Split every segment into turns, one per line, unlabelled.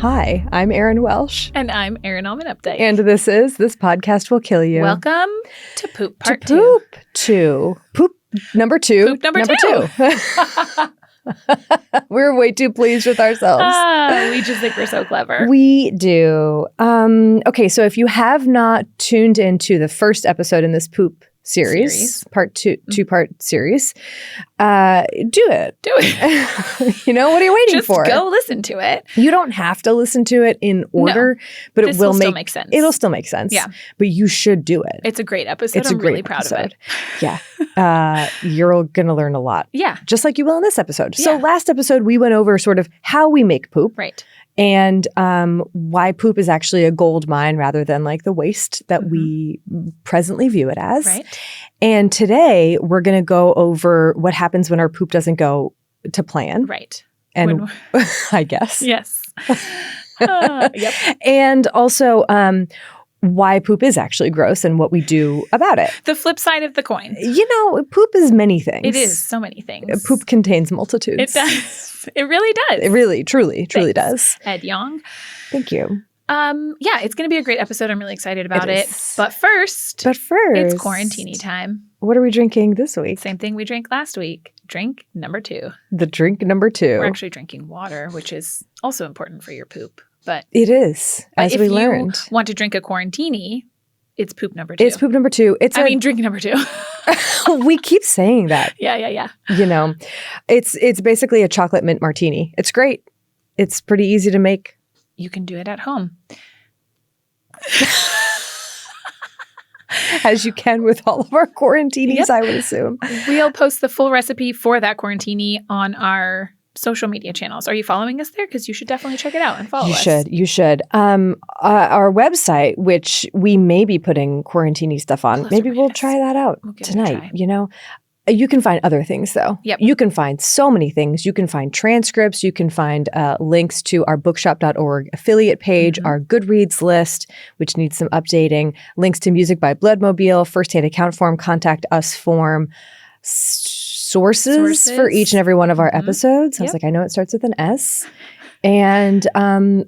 Hi, I'm Erin Welsh.
And I'm Erin Alman Updike.
And this podcast will kill you.
Welcome to Poop Part 2.
Poop 2. Poop number 2.
Poop number 2.
We're way too pleased with ourselves.
We just think we're so clever.
We do. Okay, so if you have not tuned into the first episode in this poop series. Part 2, two-part series, do it.
Do it.
You know, what are you waiting for?
Just go listen to it.
You don't have to listen to it in order, but it will
still make sense.
It'll still make sense.
Yeah.
But you should do it.
It's a great episode. I'm really proud of it.
Yeah. You're going to learn a lot.
Yeah.
Just like you will in this episode.
Yeah.
So last episode, we went over sort of how we make poop.
Right.
And why poop is actually a gold mine rather than like the waste that we presently view it as.
Right.
And today we're going to go over what happens when our poop doesn't go to plan.
Right.
And I guess.
Yes. Yep.
And also why poop is actually gross and what we do about it.
The flip side of the coin.
You know, poop is many things.
It is so many things.
Poop contains multitudes.
It does. It really does.
It really, truly does.
Ed Young.
Thank you.
Yeah, it's going to be a great episode. I'm really excited about it. But first, it's quarantine time.
What are we drinking this week?
Same thing we drank last week. Drink number 2.
The drink number 2.
We're actually drinking water, which is also important for your poop. But
it is, as we learned.
If you want to drink a quarantini, it's poop number 2.
It's poop number 2.
Drink number 2.
We keep saying that.
Yeah.
You know, it's basically a chocolate mint martini. It's great. It's pretty easy to make.
You can do it at home.
As you can with all of our quarantinis,
Yep.
I would assume.
We'll post the full recipe for that quarantini on our social media channels. Are you following us there? Because you should definitely check it out and follow us.
You should. Our website, which we may be putting quarantini stuff on, maybe we'll try that out tonight. You know, you can find other things though.
Yep.
You can find so many things. You can find transcripts. You can find links to our bookshop.org affiliate page, our Goodreads list, which needs some updating, links to Music by Bloodmobile, first-hand account form, contact us form, sources for each and every one of our episodes. I was like, I know it starts with an S. And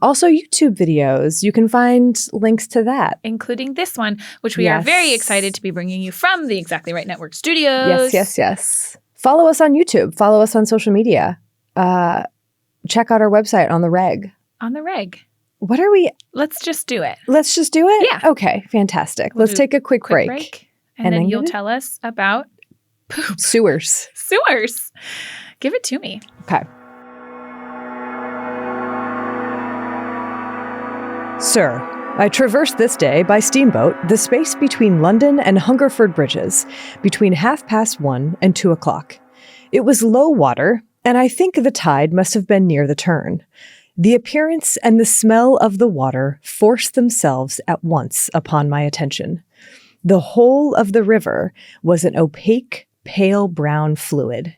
also YouTube videos. You can find links to that.
Including this one, which we are very excited to be bringing you from the Exactly Right Network studios.
Yes. Follow us on YouTube. Follow us on social media. Check out our website on the reg.
On the reg.
What are we?
Let's just do it.
Let's just do it?
Yeah.
Okay, fantastic. Let's take a quick break.
And then you'll tell us about poop.
Sewers.
Give it to me.
Okay. Sir, I traversed this day by steamboat the space between London and Hungerford bridges, between 1:30 and 2 o'clock. It was low water, and I think the tide must have been near the turn. The appearance and the smell of the water forced themselves at once upon my attention. The whole of the river was an opaque, pale brown fluid.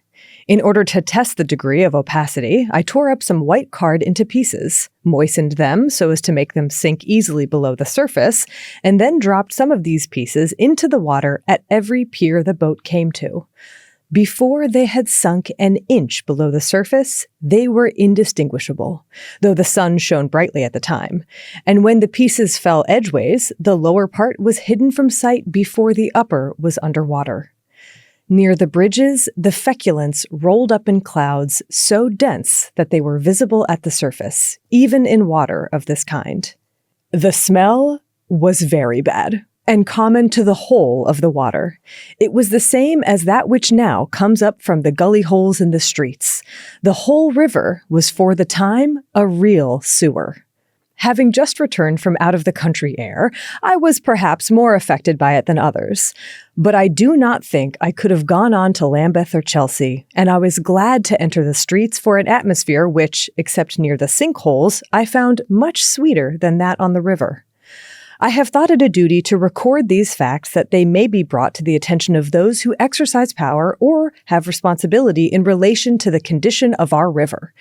In order to test the degree of opacity, I tore up some white card into pieces, moistened them so as to make them sink easily below the surface, and then dropped some of these pieces into the water at every pier the boat came to. Before they had sunk an inch below the surface, they were indistinguishable, though the sun shone brightly at the time. And when the pieces fell edgeways, the lower part was hidden from sight before the upper was underwater. Near the bridges, the feculence rolled up in clouds so dense that they were visible at the surface, even in water of this kind. The smell was very bad, and common to the whole of the water. It was the same as that which now comes up from the gully holes in the streets. The whole river was for the time a real sewer. Having just returned from out of the country air, I was perhaps more affected by it than others. But I do not think I could have gone on to Lambeth or Chelsea, and I was glad to enter the streets for an atmosphere which, except near the sinkholes, I found much sweeter than that on the river. I have thought it a duty to record these facts that they may be brought to the attention of those who exercise power or have responsibility in relation to the condition of our river.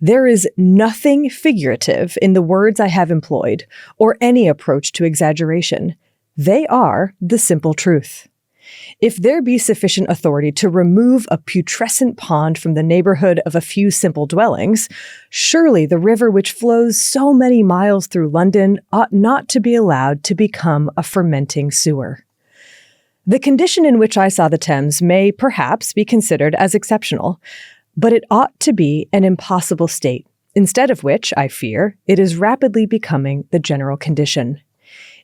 There is nothing figurative in the words I have employed, or any approach to exaggeration. They are the simple truth. If there be sufficient authority to remove a putrescent pond from the neighborhood of a few simple dwellings, surely the river which flows so many miles through London ought not to be allowed to become a fermenting sewer. The condition in which I saw the Thames may perhaps be considered as exceptional, but it ought to be an impossible state, instead of which, I fear, it is rapidly becoming the general condition.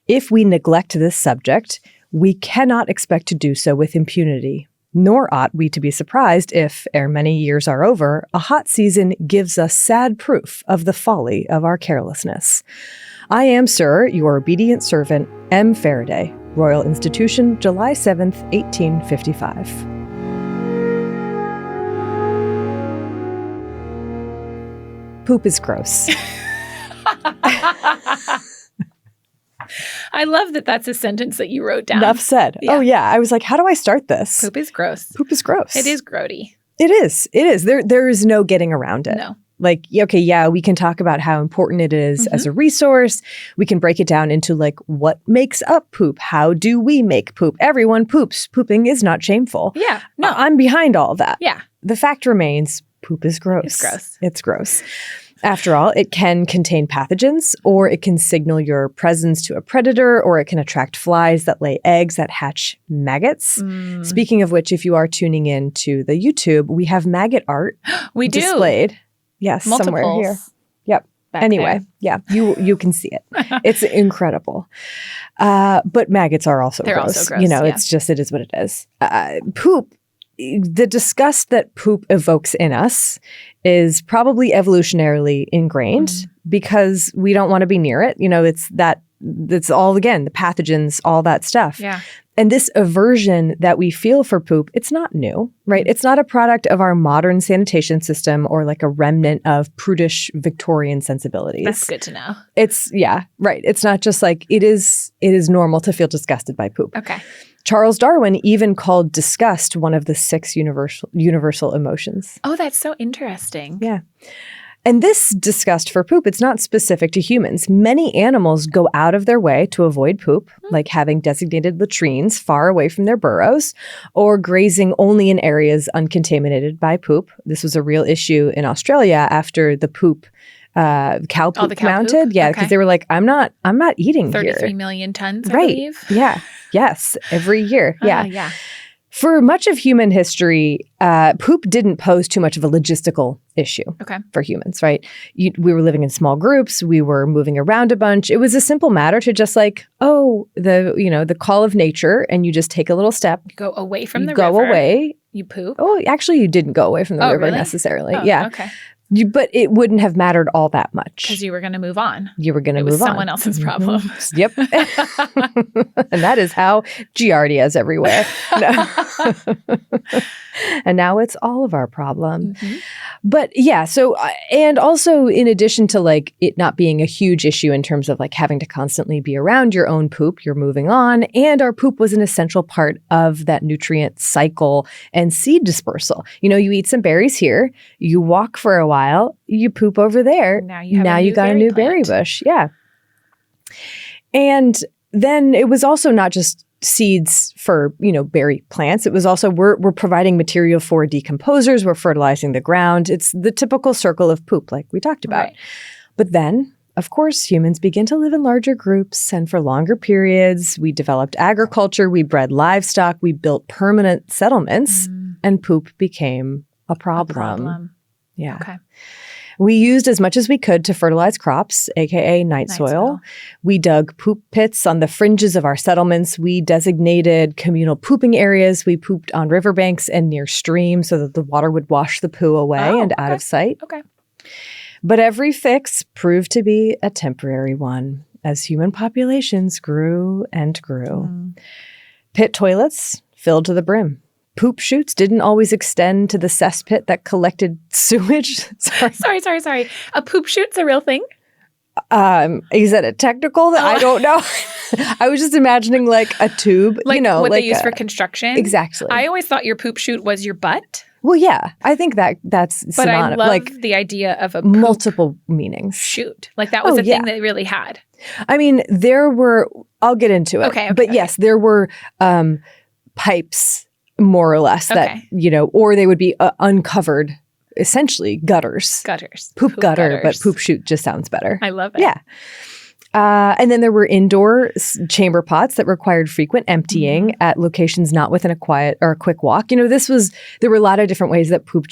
If we neglect this subject, we cannot expect to do so with impunity, nor ought we to be surprised if, ere many years are over, a hot season gives us sad proof of the folly of our carelessness. I am, sir, your obedient servant, M. Faraday, Royal Institution, July 7th, 1855. Poop is gross.
I love that that's a sentence that you wrote down.
Enough said.
Yeah.
Oh, yeah. I was like, how do I start this?
Poop is gross.
Poop is gross.
It is grody.
It is. It is. There is no getting around it.
No.
Like, okay, yeah, we can talk about how important it is as a resource. We can break it down into like what makes up poop. How do we make poop? Everyone poops. Pooping is not shameful.
Yeah. No.
I'm behind all that.
Yeah.
The fact remains, poop is gross.
It's gross.
It's gross. After all, it can contain pathogens, or it can signal your presence to a predator, or it can attract flies that lay eggs that hatch maggots. Speaking of which, if you are tuning in to the YouTube, we have maggot art
We do.
displayed. Yes, somewhere here. Yep. Anyway, yeah, you can see it. It's incredible. But maggots are also
They're
gross.
also gross,
You know,
yeah.
it's just, it is what it is. Poop, the disgust that poop evokes in us is probably evolutionarily ingrained because we don't want to be near it. You know, it's all, again, the pathogens, all that stuff.
Yeah.
And this aversion that we feel for poop, it's not new, right? It's not a product of our modern sanitation system or like a remnant of prudish Victorian sensibilities.
That's good to know.
It's, yeah, right. It's not just like, it is normal to feel disgusted by poop.
Okay.
Charles Darwin even called disgust one of the 6 universal emotions.
Oh, that's so interesting.
Yeah. And this disgust for poop, it's not specific to humans. Many animals go out of their way to avoid poop, like having designated latrines far away from their burrows or grazing only in areas uncontaminated by poop. This was a real issue in Australia after the poop cow poop
the cow
mounted.
poop?
Yeah,
Okay.
because they were like, I'm not eating
33
here.
million tons, I
Right.
believe.
Yeah. Yes. Every year. Yeah.
Yeah.
For much of human history, poop didn't pose too much of a logistical issue
Okay.
for humans, right? We were living in small groups. We were moving around a bunch. It was a simple matter to just like, the call of nature, and you just take a little step.
You go away from the
go
river.
away.
You poop.
Oh, actually, you didn't go away from the river
really?
necessarily.
Oh,
yeah.
Okay.
But it wouldn't have mattered all that much.
Because you were going to move on.
You were going to
It
move
was
on.
someone else's problem.
Yep. And that is how Giardia is everywhere. No. And now it's all of our problem. But yeah, so, and also in addition to like it not being a huge issue in terms of like having to constantly be around your own poop, you're moving on. And our poop was an essential part of that nutrient cycle and seed dispersal. You know, you eat some berries here, you walk for a while, you poop over there.
Now you have
you got a new berry
plant.
bush. Yeah. And then it was also not just seeds for, berry plants. It was also, we're providing material for decomposers. We're fertilizing the ground. It's the typical circle of poop like we talked about.
Right.
But then, of course, humans begin to live in larger groups and for longer periods. We developed agriculture. We bred livestock. We built permanent settlements and poop became a problem. Yeah.
Okay.
We used as much as we could to fertilize crops, aka night soil. We dug poop pits on the fringes of our settlements. We designated communal pooping areas. We pooped on riverbanks and near streams so that the water would wash the poo away and out of sight.
Okay.
But every fix proved to be a temporary one as human populations grew and grew. Pit toilets filled to the brim. Poop chutes didn't always extend to the cesspit that collected sewage.
Sorry. A poop chute's a real thing?
Is that a technical? I don't know. I was just imagining like a tube,
Like what
like
they use for construction?
Exactly.
I always thought your poop chute was your butt.
Well, yeah, I think that's
But I
synonymous.
love
Like
the idea of a poop
multiple meanings.
chute. Like that was a thing that they really had.
I mean, there were, I'll get into it.
Okay,
But yes, there were pipes, more or less, that,
Okay.
or they would be uncovered, essentially gutters.
Gutters.
Poop gutter,
gutters.
but poop chute just sounds better.
I love it.
Yeah. And then there were indoor chamber pots that required frequent emptying at locations not within a quiet or a quick walk. There were a lot of different ways that poop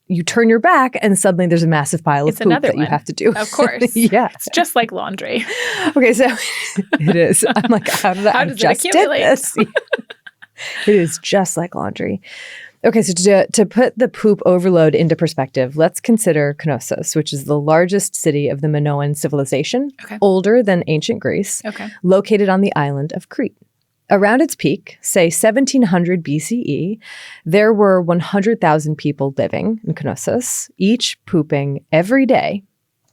you turn your back and suddenly there's a massive pile of poop that you have to do.
Of course.
Yeah.
It's just like laundry.
Okay, so it is. I'm like, how does
it accumulate?
It is just like laundry. Okay, so to put the poop overload into perspective, let's consider Knossos, which is the largest city of the Minoan civilization, older than ancient Greece, located on the island of Crete. Around its peak, say 1700 BCE, there were 100,000 people living in Knossos, each pooping every day,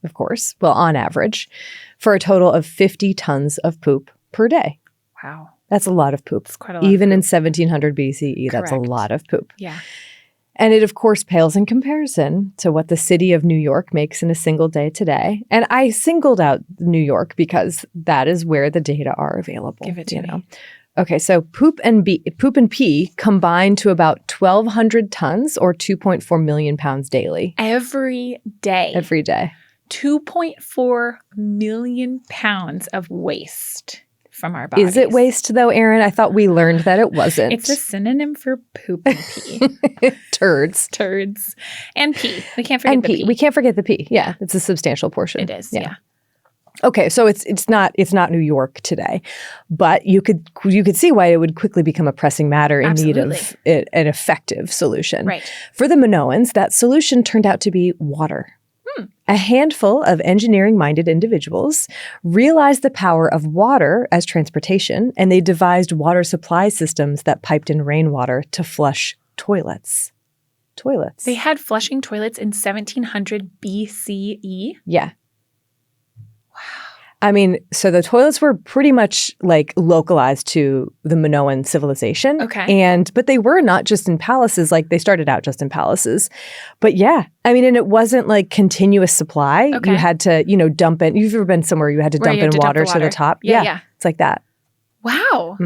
of course, well, on average, for a total of 50 tons of poop per day.
Wow.
That's a lot of poop.
That's quite a lot.
Even
of
in
poop.
1700 BCE, that's a lot of poop.
Yeah.
And it, of course, pales in comparison to what the city of New York makes in a single day today. And I singled out New York because that is where the data are available.
Give it to me.
Okay, so poop and pee combine to about 1,200 tons or 2.4 million pounds daily.
Every day.
Every day.
2.4 million pounds of waste from our bodies.
Is it waste, though, Erin? I thought we learned that it wasn't.
It's a synonym for poop and pee.
Turds.
Turds. And pee. We can't forget the pee.
We can't forget the pee. Yeah, it's a substantial portion.
It is, yeah.
Okay, so it's not New York today, but you could see why it would quickly become a pressing matter in need of an effective solution.
Right.
For the Minoans, that solution turned out to be water. A handful of engineering-minded individuals realized the power of water as transportation, and they devised water supply systems that piped in rainwater to flush toilets.
They had flushing toilets in 1700 BCE?
Yeah. I mean, so the toilets were pretty much like localized to the Minoan civilization.
Okay.
But they were not just in palaces, like they started out just in palaces. But yeah, I mean, and it wasn't like continuous supply.
Okay.
You had to, dump in. You've ever been somewhere you had to dump in water to the top?
Yeah.
It's like that.
Wow.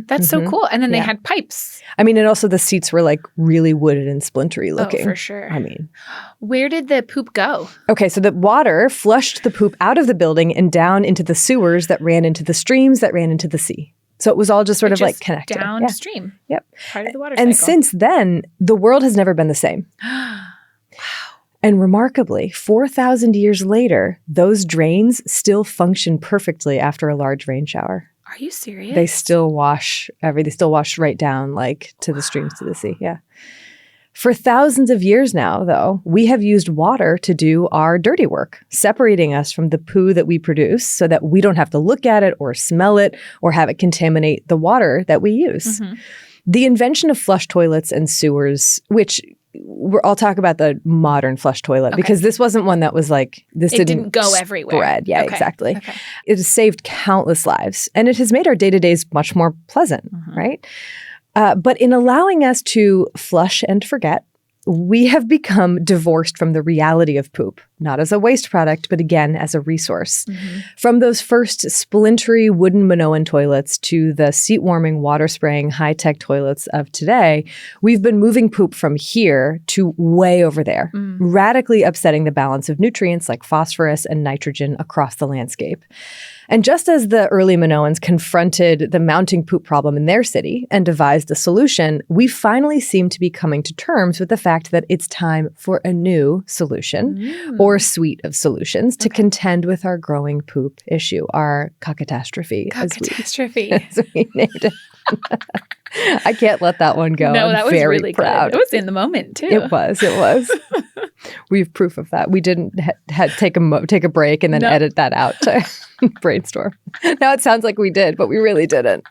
That's so cool. And then they had pipes.
I mean, and also the seats were like really wooden and splintery looking.
Oh, for sure.
I mean.
Where did the poop go?
Okay, so the water flushed the poop out of the building and down into the sewers that ran into the streams that ran into the sea. So it was all just sort of like connected.
Downstream.
Yeah. Yep.
Part of the water cycle.
And since then, the world has never been the same.
Wow.
And remarkably, 4,000 years later, those drains still function perfectly after a large rain shower.
Are you serious?
They still wash right down like to the streams to the sea. Yeah. For thousands of years now, though, we have used water to do our dirty work, separating us from the poo that we produce so that we don't have to look at it or smell it or have it contaminate the water that we use. The invention of flush toilets and sewers, which I'll talk about the modern flush toilet because this wasn't one that was like, it
didn't go everywhere.
Spread. Yeah, exactly.
Okay.
It has saved countless lives and it has made our day-to-days much more pleasant, right? But in allowing us to flush and forget, we have become divorced from the reality of poop, not as a waste product, but again, as a resource. From those first splintery wooden Minoan toilets to the seat-warming, water-spraying, high-tech toilets of today, we've been moving poop from here to way over there, radically upsetting the balance of nutrients like phosphorus and nitrogen across the landscape. And just as the early Minoans confronted the mounting poop problem in their city and devised a solution, we finally seem to be coming to terms with the fact that it's time for a new solution or suite of solutions to contend with our growing poop issue, our cacatastrophe. As we named it. I can't let that one go.
No, that was
very
really
proud.
good. It was in the moment, too.
It was. We have proof of that. We didn't take a break and then edit that out to brainstorm. Now it sounds like we did, but we really didn't.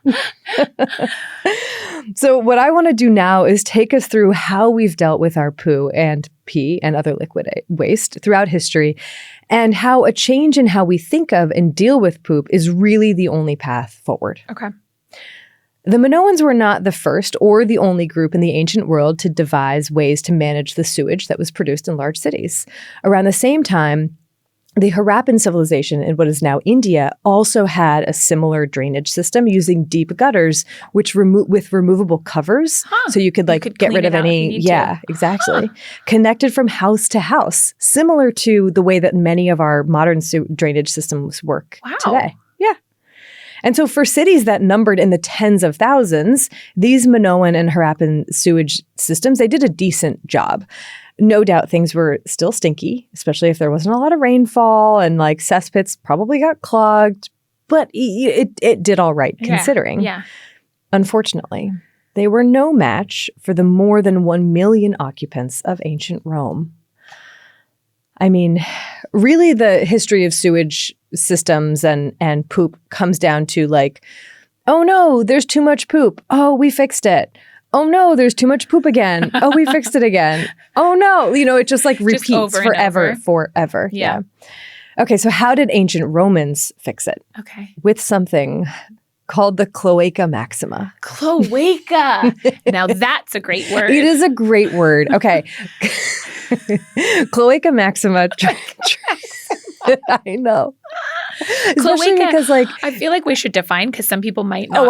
So what I want to do now is take us through how we've dealt with our poo and pee and other liquid waste throughout history and how a change in how we think of and deal with poop is really the only path forward.
Okay.
The Minoans were not the first or the only group in the ancient world to devise ways to manage the sewage that was produced in large cities. Around the same time, The Harappan civilization in what is now India also had a similar drainage system using deep gutters, which with removable covers, so you could get rid of any. Yeah, exactly. Connected from house to house, similar to the way that many of our modern drainage systems work today. Yeah. And so for cities that numbered in the tens of thousands, these Minoan and Harappan sewage systems, they did a decent job. No doubt things were still stinky, especially if there wasn't a lot of rainfall, and cesspits probably got clogged, but it did all right considering.
Yeah.
Unfortunately, they were no match for the more than 1 million occupants of ancient Rome. I mean, really the history of sewage systems and poop comes down to oh no, there's too much poop. Oh, we fixed it. Oh no, there's too much poop again. Oh, we fixed it again. Oh no, it just repeats forever. Yeah. Okay, so how did ancient Romans fix it?
Okay.
With something called the Cloaca Maxima.
Cloaca. Now that's a great word.
It is a great word. Okay. Cloaca Maxima. I know. Especially
Cloaca,
because
I feel like we should define, because some people might not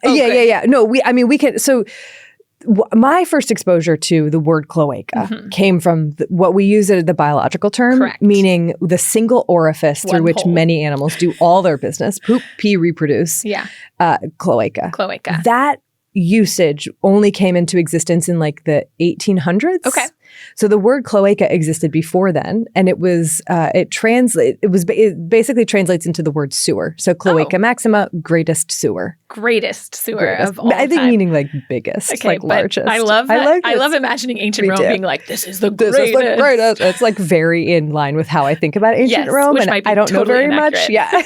yeah. No, we can. So my first exposure to the word cloaca came from what we use it as the biological term,
Correct.
Meaning the single orifice through which
hole.
many animals do all their business, poop, pee, reproduce.
Yeah.
Cloaca.
Cloaca.
That usage only came into existence in the 1800s.
Okay.
So the word cloaca existed before then, and it basically translates into the word sewer. So Cloaca Maxima, greatest sewer.
Greatest sewer of all
I think
time.
meaning biggest, largest.
I love that. I love imagining ancient Rome being this is the greatest.
This is the greatest. It's very in line with how I think about ancient Rome,
which
and
might be
I don't know
totally
very much. Yeah.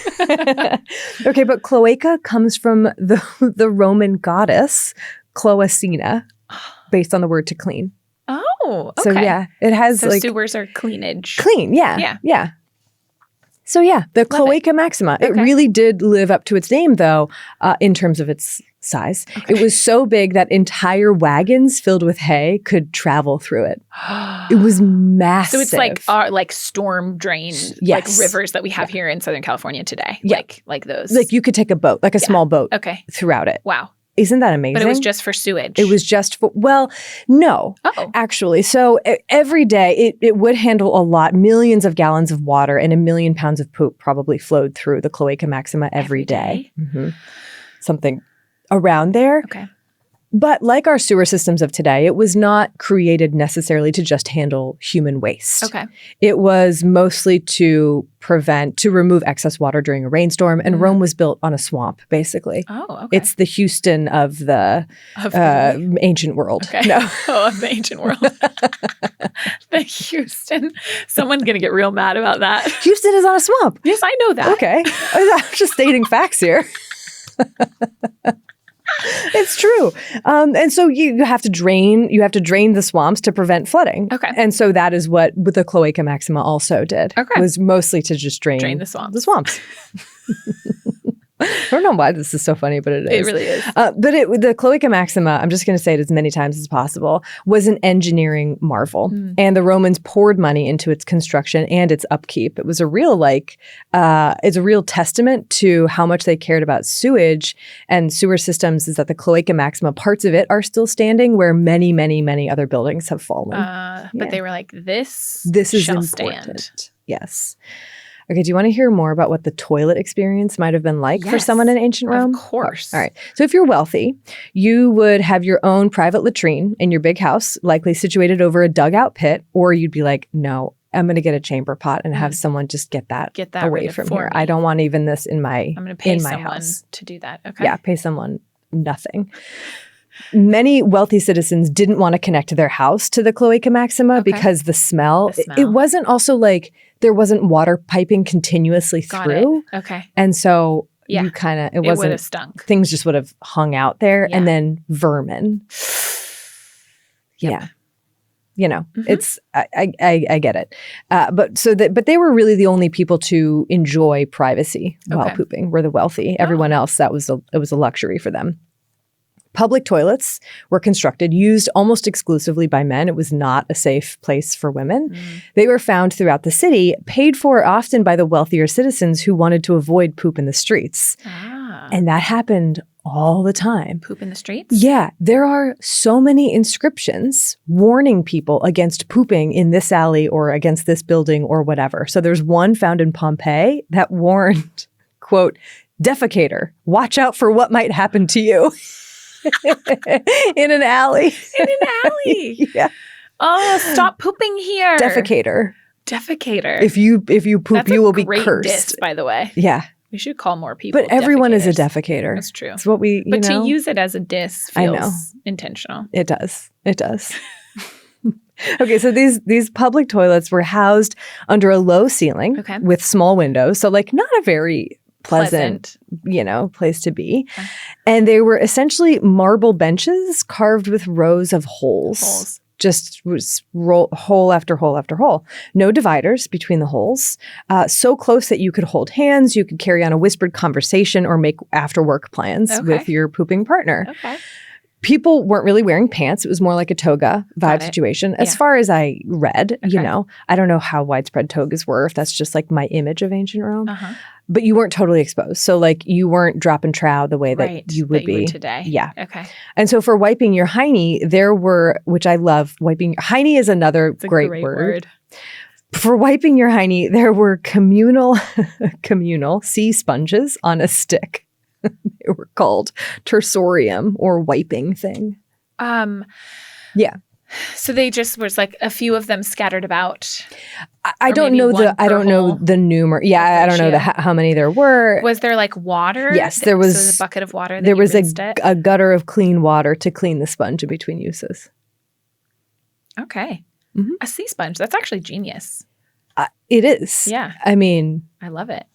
Okay, but cloaca comes from the Roman goddess Cloacina, based on the word to clean.
Oh, okay.
So yeah, it has
sewers are cleanage.
Clean, yeah. So yeah, the Cloaca Maxima.
Okay.
It really did live up to its name, though, in terms of its size.
Okay.
It was so big that entire wagons filled with hay could travel through it. It was massive.
So it's our storm drain, rivers that we have here in Southern California today.
Yeah.
Like those.
You could take a boat, a small boat, throughout it.
Wow.
Isn't that amazing?
But it was just for sewage.
It was just for, no, actually. So every day it would handle millions of gallons of water, and 1 million pounds of poop probably flowed through the Cloaca Maxima every day. Mm-hmm. Something around there.
Okay.
But like our sewer systems of today, it was not created necessarily to just handle human waste.
Okay.
It was mostly to remove excess water during a rainstorm. And Rome was built on a swamp, basically.
Oh, okay.
It's the Houston of the ancient world.
Okay.
No.
Of the ancient world. The Houston. Someone's going to get real mad about that.
Houston is on a swamp.
Yes, I know that.
Okay. I'm just stating facts here. It's true. And so you have to drain the swamps to prevent flooding.
Okay.
And so that is what the Cloaca Maxima also did.
Okay.
Was mostly to just drain
the swamps.
The swamps. I don't know why this is so funny, but it is.
It really is.
But the Cloaca Maxima, I'm just going to say it as many times as possible, was an engineering marvel. And the Romans poured money into its construction and its upkeep. It was a real it's a real testament to how much they cared about sewage and sewer systems, is that the Cloaca Maxima, parts of it are still standing where many, many, many other buildings have fallen.
But they were this
is
shall
important.
Stand.
Yes. Okay, do you want to hear more about what the toilet experience might have been like for someone in ancient Rome?
Of course.
All right. So if you're wealthy, you would have your own private latrine in your big house, likely situated over a dugout pit, or you'd be like, no, I'm going to get a chamber pot and have someone just get that away from here. I don't want even this in my
I'm going to pay someone
house
to do that. Okay.
Yeah, pay someone nothing. Many wealthy citizens didn't want to connect their house to the Cloaca Maxima because the smell. It wasn't also there wasn't water piping continuously through.
Okay.
And so you kind of, it
would have stunk.
Things just would have hung out there, and then vermin.
Yep.
Yeah. It's, I get it. But they were really the only people to enjoy privacy while pooping, were the wealthy. Everyone else, it was a luxury for them. Public toilets were constructed, used almost exclusively by men. It was not a safe place for women. They were found throughout the city, paid for often by the wealthier citizens who wanted to avoid poop in the streets. And that happened all the time.
Poop in the streets?
Yeah. There are so many inscriptions warning people against pooping in this alley or against this building or whatever. So there's one found in Pompeii that warned, quote, defecator, watch out for what might happen to you. In an alley.
In an alley.
Yeah.
Oh, stop pooping here.
Defecator.
Defecator.
If you poop,
That's
you will be
great
cursed.
diss, by the way.
Yeah.
We should call more people.
But everyone is a
defecators.
defecator.
That's true.
It's what we,
But
know,
to use it as a diss
I know.
feels intentional.
It does. It does. Okay, so these public toilets were housed under a low ceiling with small windows. So like not a very pleasant, place to be. Okay. And they were essentially marble benches carved with rows of holes. Just was hole after hole after hole. No dividers between the holes. So close that you could hold hands, you could carry on a whispered conversation or make after-work plans with your pooping partner.
Okay.
People weren't really wearing pants. It was more like a toga vibe situation. As far as I read, I don't know how widespread togas were, if that's just like my image of ancient Rome. But you weren't totally exposed. So like you weren't dropping trow the way that you would be
today.
Yeah.
Okay.
And so for wiping your hiney, there were, which I love, hiney is another great word. For wiping your hiney, there were communal sea sponges on a stick. They were called tersorium or wiping thing. Yeah.
So they just was like a few of them scattered about.
I don't know the numer. Yeah, I don't know how many there were.
Was there like water?
Yes, there was
a bucket of water.
There was a gutter of clean water to clean the sponge in between uses.
Okay, a sea sponge. That's actually genius.
It is.
Yeah.
I mean,
I love it.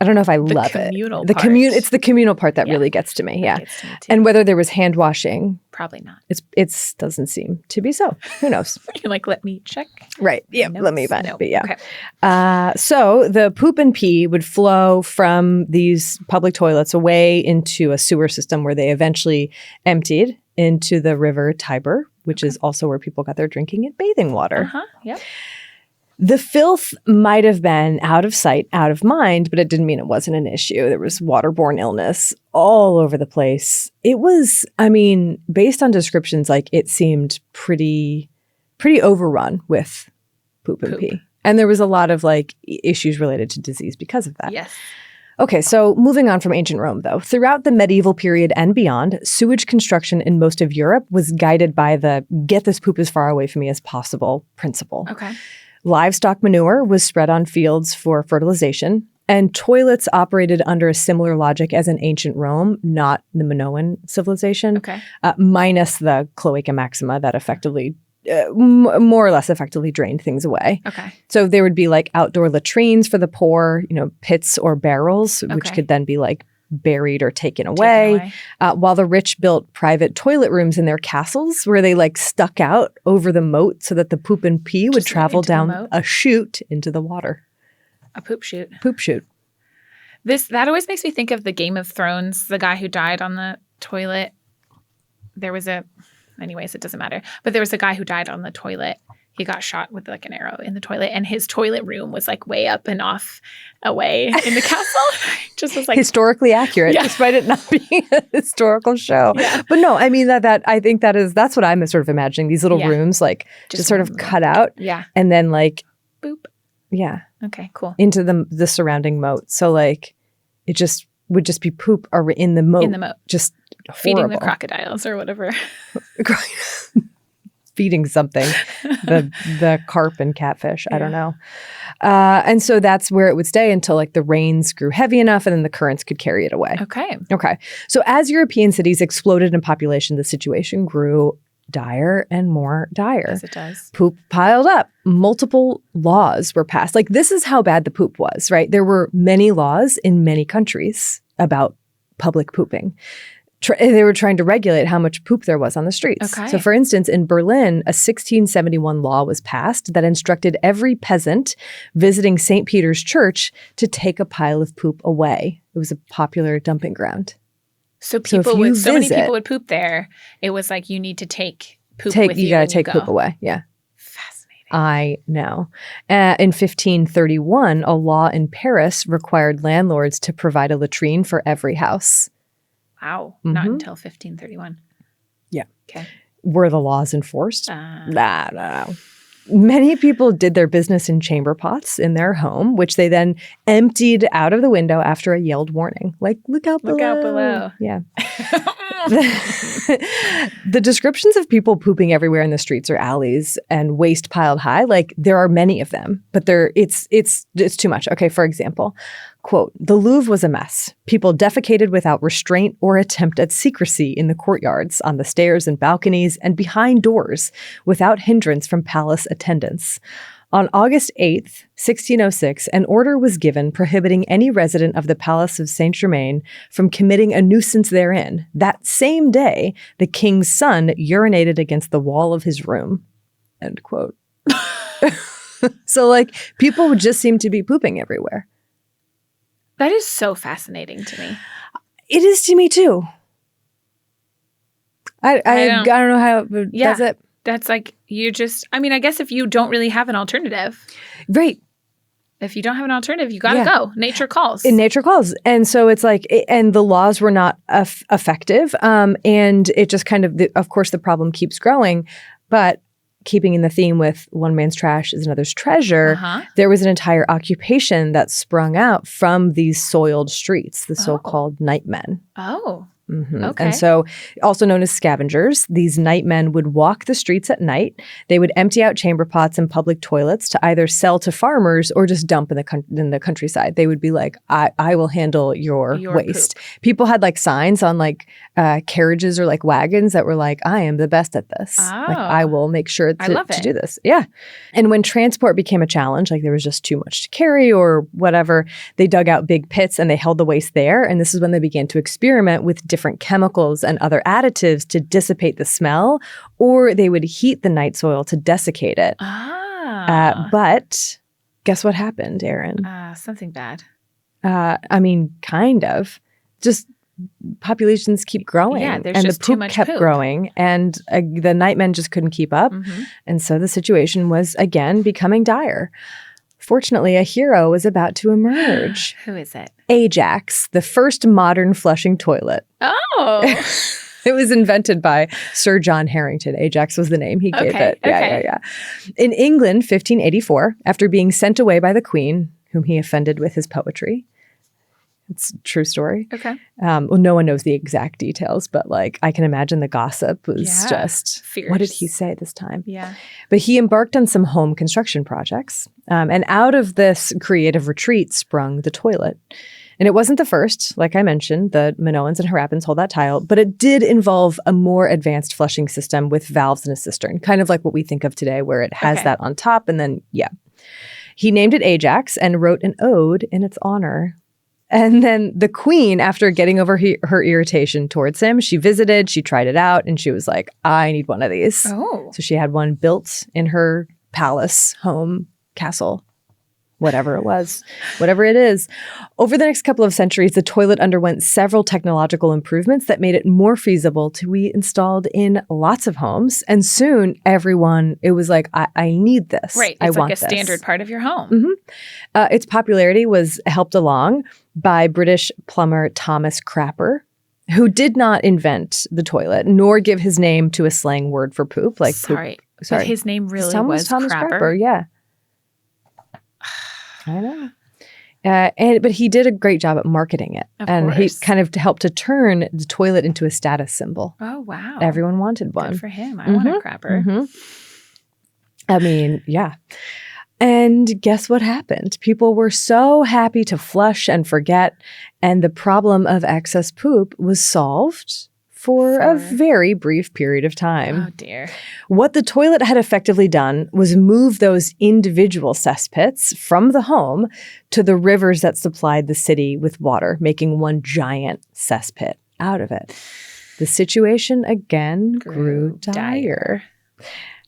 I don't know if I love it. It's the communal part that really gets to me. Yeah.
Gets to me too.
And whether there was hand washing.
Probably not.
It doesn't seem to be so. Who knows?
You're like, let me check.
Right. Yeah. Let me find it. But yeah.
Okay.
So the poop and pee would flow from these public toilets away into a sewer system where they eventually emptied into the river Tiber, which is also where people got their drinking and bathing water.
Yep.
The filth might have been out of sight, out of mind, but it didn't mean it wasn't an issue. There was waterborne illness all over the place. It was, based on descriptions, like it seemed pretty overrun with poop and pee. And there was a lot of like issues related to disease because of that.
Yes.
Okay, so moving on from ancient Rome, though. Throughout the medieval period and beyond, sewage construction in most of Europe was guided by the get this poop as far away from me as possible principle.
Okay.
Livestock manure was spread on fields for fertilization, and toilets operated under a similar logic as in ancient Rome, not the Minoan civilization, minus the Cloaca Maxima that effectively, more or less effectively drained things away.
Okay.
So there would be like outdoor latrines for the poor, pits or barrels, which could then be like buried or taken away. While the rich built private toilet rooms in their castles where they like stuck out over the moat so that the poop and pee would travel down a chute into the water.
A poop chute.
Poop chute.
That always makes me think of the Game of Thrones, the guy who died on the toilet. Anyways, it doesn't matter. But there was a guy who died on the toilet. He got shot with like an arrow in the toilet, and his toilet room was like way up and off away in the castle. Just was like
historically accurate, despite it not being a historical show. Yeah. But no, I think that's what I'm sort of imagining. These little rooms, like just sort of cut out, and then like
boop.
Yeah.
Okay. Cool.
Into the surrounding moat. So like, it just would just be poop or in the moat. Just
feeding
horrible.
the crocodiles or whatever.
Feeding something, the carp and catfish. I don't know. And so that's where it would stay until like the rains grew heavy enough and then the currents could carry it away.
Okay.
So as European cities exploded in population, the situation grew dire and more dire.
Yes, it does.
Poop piled up. Multiple laws were passed. Like this is how bad the poop was, right? There were many laws in many countries about public pooping. They were trying to regulate how much poop there was on the streets.
Okay.
So for instance, in Berlin, a 1671 law was passed that instructed every peasant visiting St. Peter's Church to take a pile of poop away. It was a popular dumping ground.
So
if
people
you
would, so many
visit-
people would poop there. It was like you need to take poop
take
with
you
you.
got to
when
take
you
poop
go.
away. Yeah.
Fascinating.
I know. In 1531, a law in Paris required landlords to provide a latrine for every house.
Wow. Not
Mhm.
until 1531.
Yeah.
Okay.
Were the laws enforced?
Uh,
No. Many people did their business in chamber pots in their home, which they then emptied out of the window after a yelled warning. Like, look out below.
Look out below.
Yeah. The descriptions of people pooping everywhere in the streets or alleys and waste piled high, like there are many of them, but it's too much. Okay, for example, quote, "The Louvre was a mess. People defecated without restraint or attempt at secrecy in the courtyards, on the stairs and balconies, and behind doors, without hindrance from palace attendants. On August 8th, 1606, an order was given prohibiting any resident of the Palace of Saint-Germain from committing a nuisance therein. That same day, the king's son urinated against the wall of his room." End quote. So, like, people would just seem to be pooping everywhere.
That is so fascinating to me.
It is to me, too. I don't know how it does it.
That's like, you just, I mean, I guess if you don't really have an alternative.
Right.
If you don't have an alternative, you got to
Yeah.
go. Nature calls.
In nature calls. And so it's like, and the laws were not effective. And it just kind of course, the problem keeps growing. But keeping in the theme with one man's trash is another's treasure,
Uh-huh.
there was an entire occupation that sprung out from these soiled streets, the so-called nightmen.
Oh.
Mhm.
Okay.
And so, also known as scavengers, these nightmen would walk the streets at night. They would empty out chamber pots and public toilets to either sell to farmers or just dump in the countryside. They would be like, I will handle your waste.
Poop.
People had like signs on like carriages or like wagons that were like, I am the best at this. Like, I will make sure to do this. Yeah. And when transport became a challenge, like there was just too much to carry or whatever, they dug out big pits and they held the waste there. And this is when they began to experiment with different chemicals and other additives to dissipate the smell, or they would heat the night soil to desiccate it. But guess what happened, Erin?
Something bad.
I mean, kind of. Just populations keep growing.
Yeah, there's
and
just
the
too
poop
much
kept
poop.
growing, and the nightmen just couldn't keep up.
Mm-hmm.
And so the situation was again becoming dire. Fortunately, a hero was about to emerge.
Who is it?
Ajax, the first modern flushing toilet.
Oh.
It was invented by Sir John Harrington. Ajax was the name he gave it. Yeah. In England, 1584, after being sent away by the Queen, whom he offended with his poetry. It's a true story.
Okay.
Well, no one knows the exact details, but like I can imagine the gossip was just
fierce.
What did he say this time?
Yeah.
But he embarked on some home construction projects. And out of this creative retreat sprung the toilet. And it wasn't the first, like I mentioned, the Minoans and Harappans hold that title, but it did involve a more advanced flushing system with valves and a cistern, kind of like what we think of today, where it has that on top. And then, he named it Ajax and wrote an ode in its honor. And then the Queen, after getting over her irritation towards him, she visited, she tried it out, and she was like, I need one of these.
Oh.
So she had one built in her palace, home, castle, whatever it is. Over the next couple of centuries, the toilet underwent several technological improvements that made it more feasible to be installed in lots of homes. And soon, it was like, I need this.
Right.
I
It's
want
like a
this.
standard part of your home.
Mm-hmm. Its popularity was helped along by British plumber Thomas Crapper, who did not invent the toilet, nor give his name to a slang word for poop. Like
Sorry.
poop.
But his name really was
Thomas
Crapper.
Yeah. I know. But he did a great job at marketing it.
Of
he
course.
kind of helped to turn the toilet into a status symbol.
Oh, wow.
Everyone wanted one.
Good for him. I want a Crapper.
Mm-hmm. I mean, yeah. And guess what happened? People were so happy to flush and forget, and the problem of excess poop was solved for a very brief period of time.
Oh, dear.
What the toilet had effectively done was move those individual cesspits from the home to the rivers that supplied the city with water, making one giant cesspit out of it. The situation again grew dire.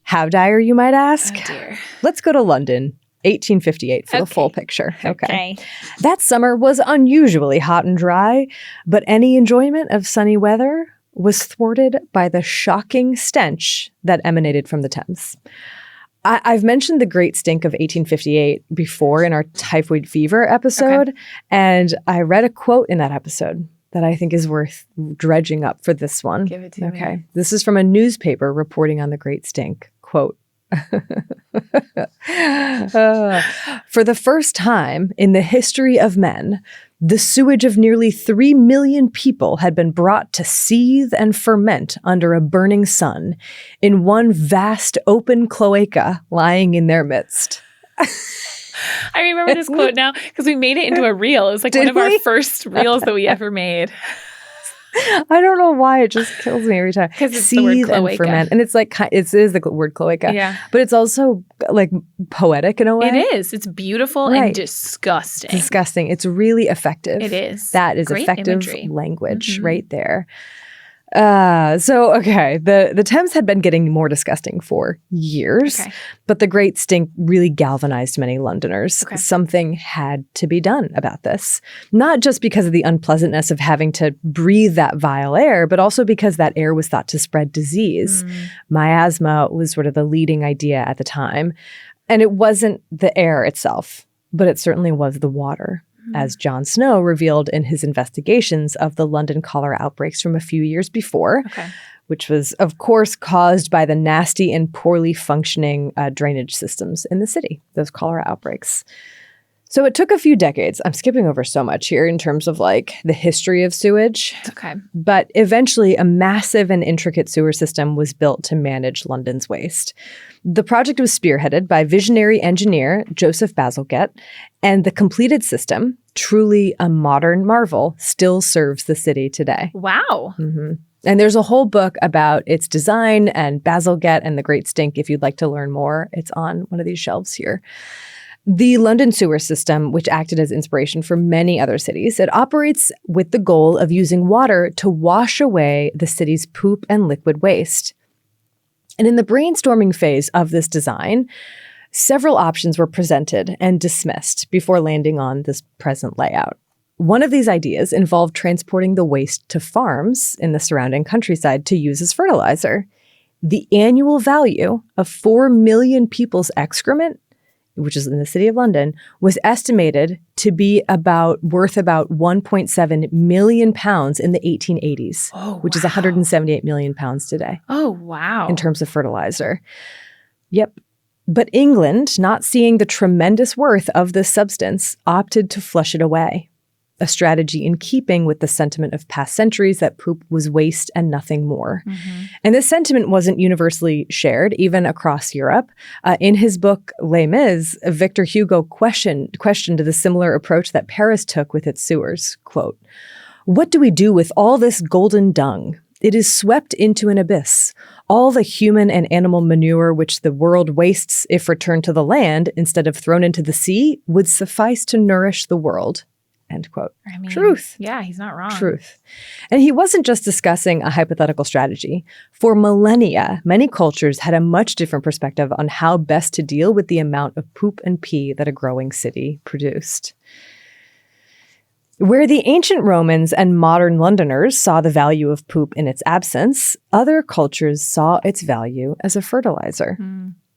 How dire, you might ask?
Oh, dear.
Let's go to London. 1858 for the
Okay.
full picture.
Okay.
That summer was unusually hot and dry, but any enjoyment of sunny weather was thwarted by the shocking stench that emanated from the Thames. I've mentioned the Great Stink of 1858 before in our typhoid fever episode, and I read a quote in that episode that I think is worth dredging up for this one.
Give it to me.
This is from a newspaper reporting on the Great Stink. Quote, for the first time in the history of men, the sewage of nearly 3 million people had been brought to seethe and ferment under a burning sun in one vast open cloaca lying in their midst.
I remember this quote now because we made it into a reel. It was like one of our first reels that we ever made.
I don't know why, it just kills me every time.
Because it's the word
Seethe and
cloaca.
ferment. And it's like, it is the word cloaca.
Yeah.
But it's also like poetic in a way.
It is. It's beautiful and disgusting.
Disgusting. It's really effective.
It is.
That is
Great
effective
imagery.
language right there. The Thames had been getting more disgusting for years, but the Great Stink really galvanized many Londoners. Something had to be done about this, not just because of the unpleasantness of having to breathe that vile air, but also because that air was thought to spread disease. Miasma was sort of the leading idea at the time, and it wasn't the air itself, but it certainly was the water, as John Snow revealed in his investigations of the London cholera outbreaks from a few years before, which was, of course, caused by the nasty and poorly functioning drainage systems in the city, those cholera outbreaks. So it took a few decades. I'm skipping over so much here in terms of like the history of sewage. But eventually a massive and intricate sewer system was built to manage London's waste. The project was spearheaded by visionary engineer Joseph Bazalgette, and the completed system, truly a modern marvel, still serves the city today.
Wow.
And there's a whole book about its design and Bazalgette and the Great Stink. If you'd like to learn more, it's on one of these shelves here. The London sewer system, which acted as inspiration for many other cities, it operates with the goal of using water to wash away the city's poop and liquid waste. And in the brainstorming phase of this design, several options were presented and dismissed before landing on this present layout. One of these ideas involved transporting the waste to farms in the surrounding countryside to use as fertilizer. The annual value of 4 million people's excrement, which is in the city of London, was estimated to be worth about 1.7 million pounds in the 1880s, which is 178 million pounds today.
Oh, wow.
In terms of fertilizer. Yep. But England, not seeing the tremendous worth of this substance, opted to flush it away. A strategy in keeping with the sentiment of past centuries that poop was waste and nothing more. And this sentiment wasn't universally shared, even across Europe. In his book, Les Mis, Victor Hugo questioned the similar approach that Paris took with its sewers. Quote, "What do we do with all this golden dung? It is swept into an abyss. All the human and animal manure which the world wastes if returned to the land instead of thrown into the sea would suffice to nourish the world." End quote.
I mean,
truth.
Yeah, he's not wrong.
Truth. And he wasn't just discussing a hypothetical strategy. For millennia, many cultures had a much different perspective on how best to deal with the amount of poop and pee that a growing city produced. Where the ancient Romans and modern Londoners saw the value of poop in its absence, other cultures saw its value as a fertilizer.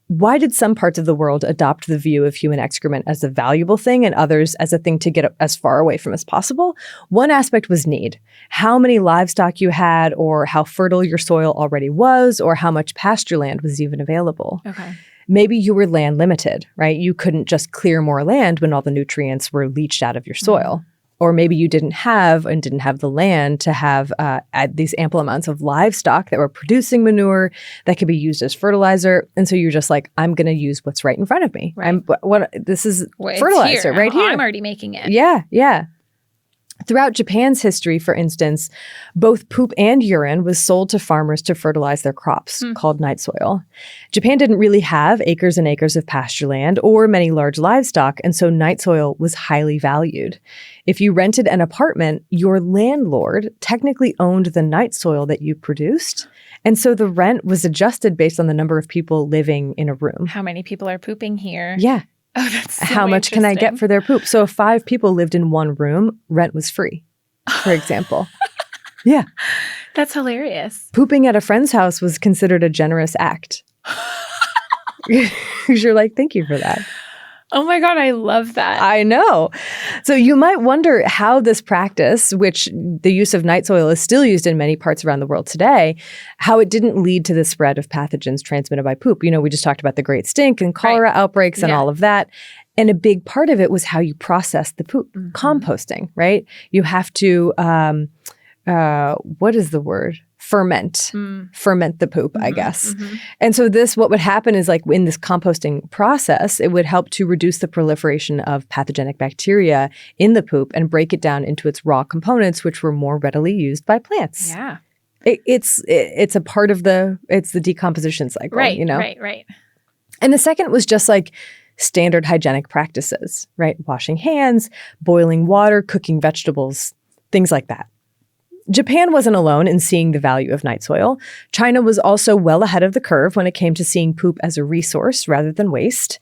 Why did some parts of the world adopt the view of human excrement as a valuable thing and others as a thing to get as far away from as possible? One aspect was need. How many livestock you had, or how fertile your soil already was, or how much pasture land was even available. Maybe you were land limited, right? You couldn't just clear more land when all the nutrients were leached out of your soil. Or maybe you didn't have the land to have these ample amounts of livestock that were producing manure that could be used as fertilizer. And so you're just like, I'm going to use what's right in front of me. This is fertilizer right here.
I'm already making it.
Yeah. Throughout Japan's history, for instance, both poop and urine was sold to farmers to fertilize their crops, called night soil. Japan didn't really have acres and acres of pasture land or many large livestock, and so night soil was highly valued. If you rented an apartment, your landlord technically owned the night soil that you produced, and so the rent was adjusted based on the number of people living in a room.
How many people are pooping here?
Yeah.
Oh, that's so
How much can I get
interesting.
for their poop? So if 5 people lived in one room, rent was free, for example. Yeah.
That's hilarious.
Pooping at a friend's house was considered a generous act. You're like, thank you for that.
Oh my God, I love that.
I know. So you might wonder how this practice, which the use of night soil is still used in many parts around the world today, how it didn't lead to the spread of pathogens transmitted by poop. You know, we just talked about the Great Stink and cholera outbreaks and all of that. And a big part of it was how you process the poop, composting, right? You have to, what is the word? Ferment the poop, I guess. And so what would happen is like in this composting process, it would help to reduce the proliferation of pathogenic bacteria in the poop and break it down into its raw components, which were more readily used by plants.
Yeah.
It's a part of it's the decomposition cycle,
Right,
you know?
right.
And the second was just like standard hygienic practices, right? Washing hands, boiling water, cooking vegetables, things like that. Japan wasn't alone in seeing the value of night soil. China was also well ahead of the curve when it came to seeing poop as a resource rather than waste.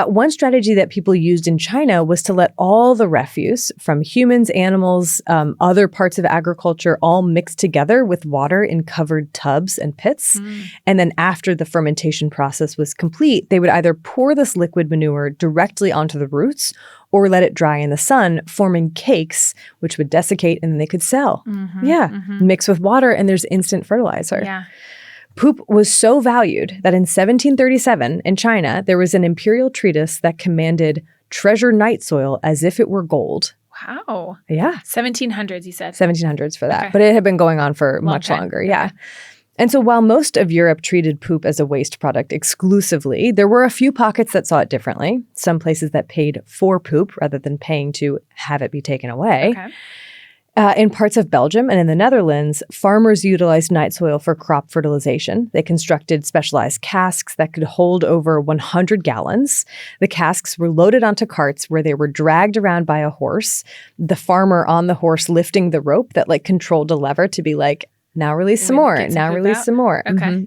One strategy that people used in China was to let all the refuse from humans, animals, other parts of agriculture all mix together with water in covered tubs and pits. And then after the fermentation process was complete, they would either pour this liquid manure directly onto the roots or let it dry in the sun, forming cakes, which would desiccate and then they could sell. Mix with water and there's instant fertilizer.
Yeah.
Poop was so valued that in 1737 in China, there was an imperial treatise that commanded treasure night soil as if it were gold.
Wow.
Yeah.
1700s, you said.
1700s for that.
Okay.
But it had been going on for much
time.
longer. Yeah. And so while most of Europe treated poop as a waste product exclusively, there were a few pockets that saw it differently. Some places that paid for poop rather than paying to have it be taken away.
Okay.
In parts of Belgium and in the Netherlands, farmers utilized night soil for crop fertilization. They constructed specialized casks that could hold over 100 gallons. The casks were loaded onto carts where they were dragged around by a horse, the farmer on the horse lifting the rope that like controlled a lever to be like, now release some more, now release some more.
Okay.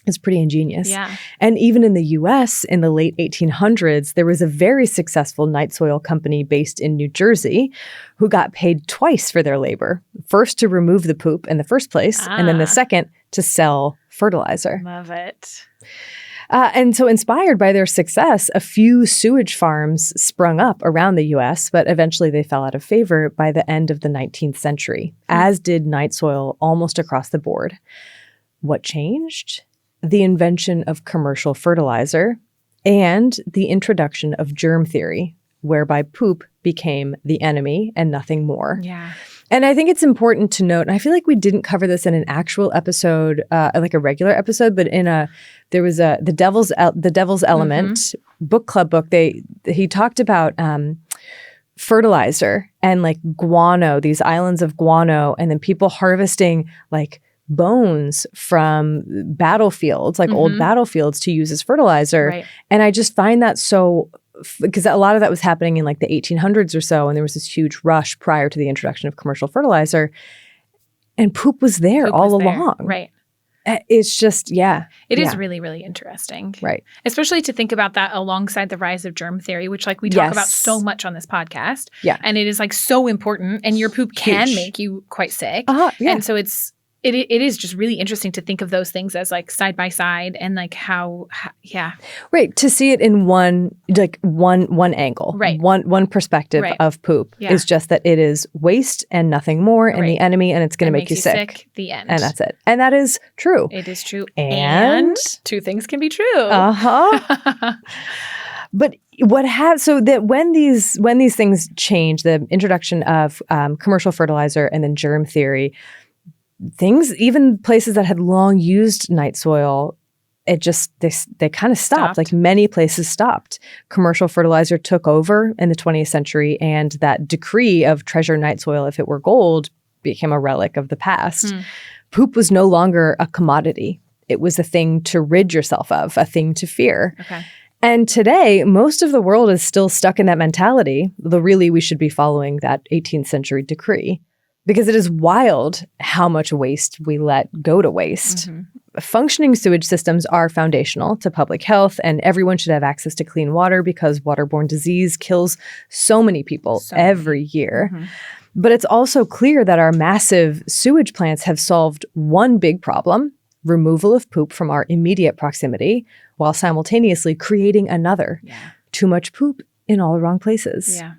It's pretty ingenious.
Yeah.
And even in the US in the late 1800s, there was a very successful night soil company based in New Jersey who got paid twice for their labor. First to remove the poop in the first place, and then the second to sell fertilizer.
Love it.
And so inspired by their success, a few sewage farms sprung up around the US, but eventually they fell out of favor by the end of the 19th century, as did night soil almost across the board. What changed? The invention of commercial fertilizer and the introduction of germ theory, whereby poop became the enemy and nothing more.
Yeah.
And I think it's important to note, and I feel like we didn't cover this in an actual episode, like a regular episode, but there was the Devil's Element book club book. He talked about fertilizer and like guano, these islands of guano, and then people harvesting like bones from battlefields, like old battlefields, to use as fertilizer.
Right.
And I just find that so, because a lot of that was happening in like the 1800s or so, and there was this huge rush prior to the introduction of commercial fertilizer, and poop was there all along.
Right.
It's just,
It is really, really interesting.
Right.
Especially to think about that alongside the rise of germ theory, which like we talk about so much on this podcast.
Yeah.
And it is like so important, and your poop can make you quite sick.
Yeah.
And so it is just really interesting to think of those things as like side by side, and like how
Right. To see it in one angle,
right?
One perspective of poop is just that it is waste and nothing more, and the enemy, and it's going to make you sick.
The end.
And that's it. And that is true.
It is true.
And
two things can be true.
But when these things change, the introduction of commercial fertilizer and then germ theory, even places that had long used night soil, they kind of stopped. Like many places stopped. Commercial fertilizer took over in the 20th century, and that decree of treasure night soil if it were gold became a relic of the past. Poop was no longer a commodity. It was a thing to rid yourself of, a thing to fear.
Okay.
And today, most of the world is still stuck in that mentality, though really we should be following that 18th century decree. Because it is wild how much waste we let go to waste. functioning sewage systems are foundational to public health, and everyone should have access to clean water because waterborne disease kills so many people every year. Mm-hmm. But it's also clear that our massive sewage plants have solved one big problem, removal of poop from our immediate proximity, while simultaneously creating another. Yeah. Too much poop in all the wrong places.
Yeah.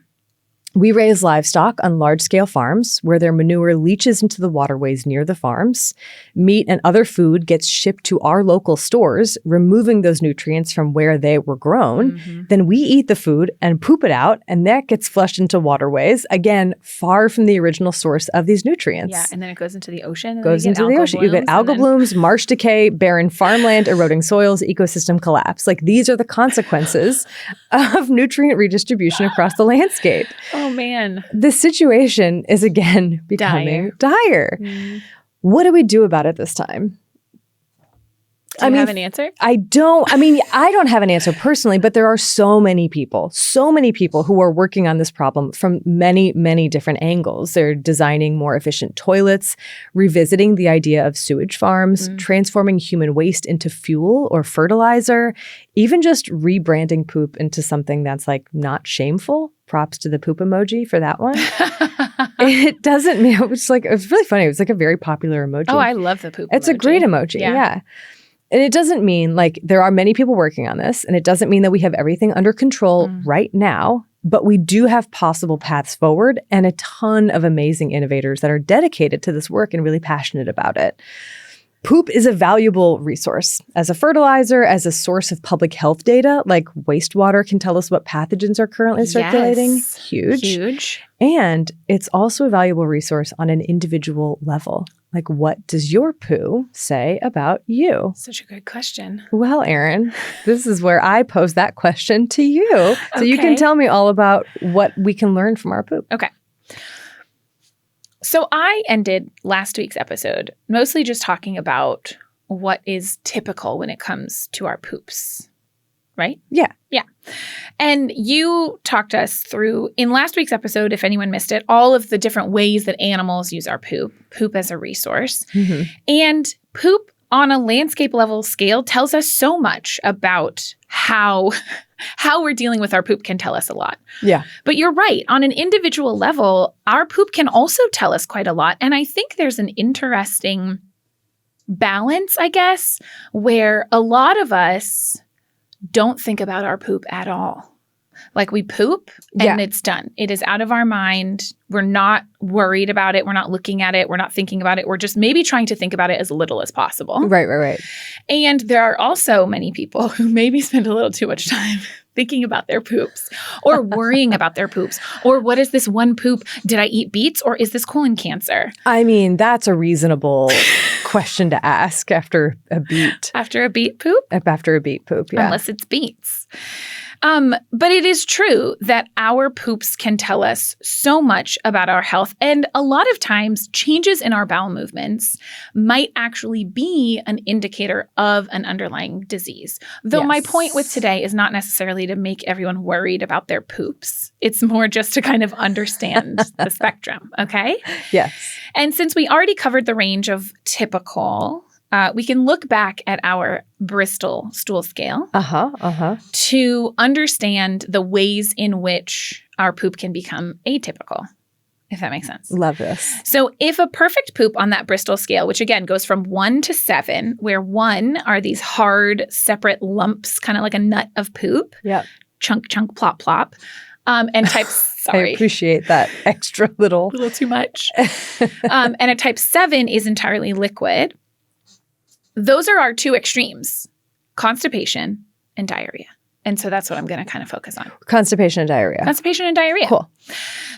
We raise livestock on large-scale farms where their manure leaches into the waterways near the farms. Meat and other food gets shipped to our local stores, removing those nutrients from where they were grown. Mm-hmm. Then we eat the food and poop it out, and that gets flushed into waterways, again, far from the original source of these nutrients.
Yeah, and then it goes into the ocean. And
goes into the ocean. You get algal blooms, marsh decay, barren farmland, eroding soils, ecosystem collapse. Like, these are the consequences of nutrient redistribution across the landscape.
Oh, man.
The situation is again becoming dire. Mm. What do we do about it this time?
Do you have an answer?
I don't have an answer personally, but there are so many people who are working on this problem from many, many different angles. They're designing more efficient toilets, revisiting the idea of sewage farms, transforming human waste into fuel or fertilizer, even just rebranding poop into something that's like not shameful. Props to the poop emoji for that one. It doesn't mean, it's really funny. It was like a very popular emoji.
Oh, I love the poop emoji.
It's a great emoji. Yeah. And it doesn't mean there are many people working on this, and it doesn't mean that we have everything under control right now, but we do have possible paths forward and a ton of amazing innovators that are dedicated to this work and really passionate about it. Poop is a valuable resource as a fertilizer, as a source of public health data. Like, wastewater can tell us what pathogens are currently circulating. Huge. And it's also a valuable resource on an individual level. Like, what does your poo say about you?
Such a good question.
Well, Erin, this is where I pose that question to you. So you can tell me all about what we can learn from our poop.
Okay. So I ended last week's episode mostly just talking about what is typical when it comes to our poops, right?
Yeah.
Yeah. And you talked us through, in last week's episode, if anyone missed it, all of the different ways that animals use our poop as a resource. Mm-hmm. And poop on a landscape level scale tells us so much about how we're dealing with our poop can tell us a lot.
Yeah.
But you're right. On an individual level, our poop can also tell us quite a lot. And I think there's an interesting balance, I guess, where a lot of us don't think about our poop at all. Like, we poop and it's done. It is out of our mind. We're not worried about it. We're not looking at it. We're not thinking about it. We're just maybe trying to think about it as little as possible.
Right.
And there are also many people who maybe spend a little too much time thinking about their poops or worrying about their poops. Or, what is this one poop? Did I eat beets, or is this colon cancer?
I mean, that's a reasonable question to ask after a beet.
After a beet poop?
After a beet poop, yeah.
Unless it's beets. But it is true that our poops can tell us so much about our health. And a lot of times, changes in our bowel movements might actually be an indicator of an underlying disease. Though my point with today is not necessarily to make everyone worried about their poops. It's more just to kind of understand the spectrum, okay?
Yes.
And since we already covered the range of typical, we can look back at our Bristol stool scale to understand the ways in which our poop can become atypical, if that makes sense.
Love this.
So if a perfect poop on that Bristol scale, which again goes from 1 to 7, where 1 are these hard, separate lumps, kind of like a nut of poop.
Yep.
Chunk, chunk, plop, plop. And type, sorry.
I appreciate that extra little.
A little too much. And a type 7 is entirely liquid. Those are our two extremes, constipation and diarrhea. And so that's what I'm going to kind of focus on.
Constipation and diarrhea.
Constipation and diarrhea.
Cool.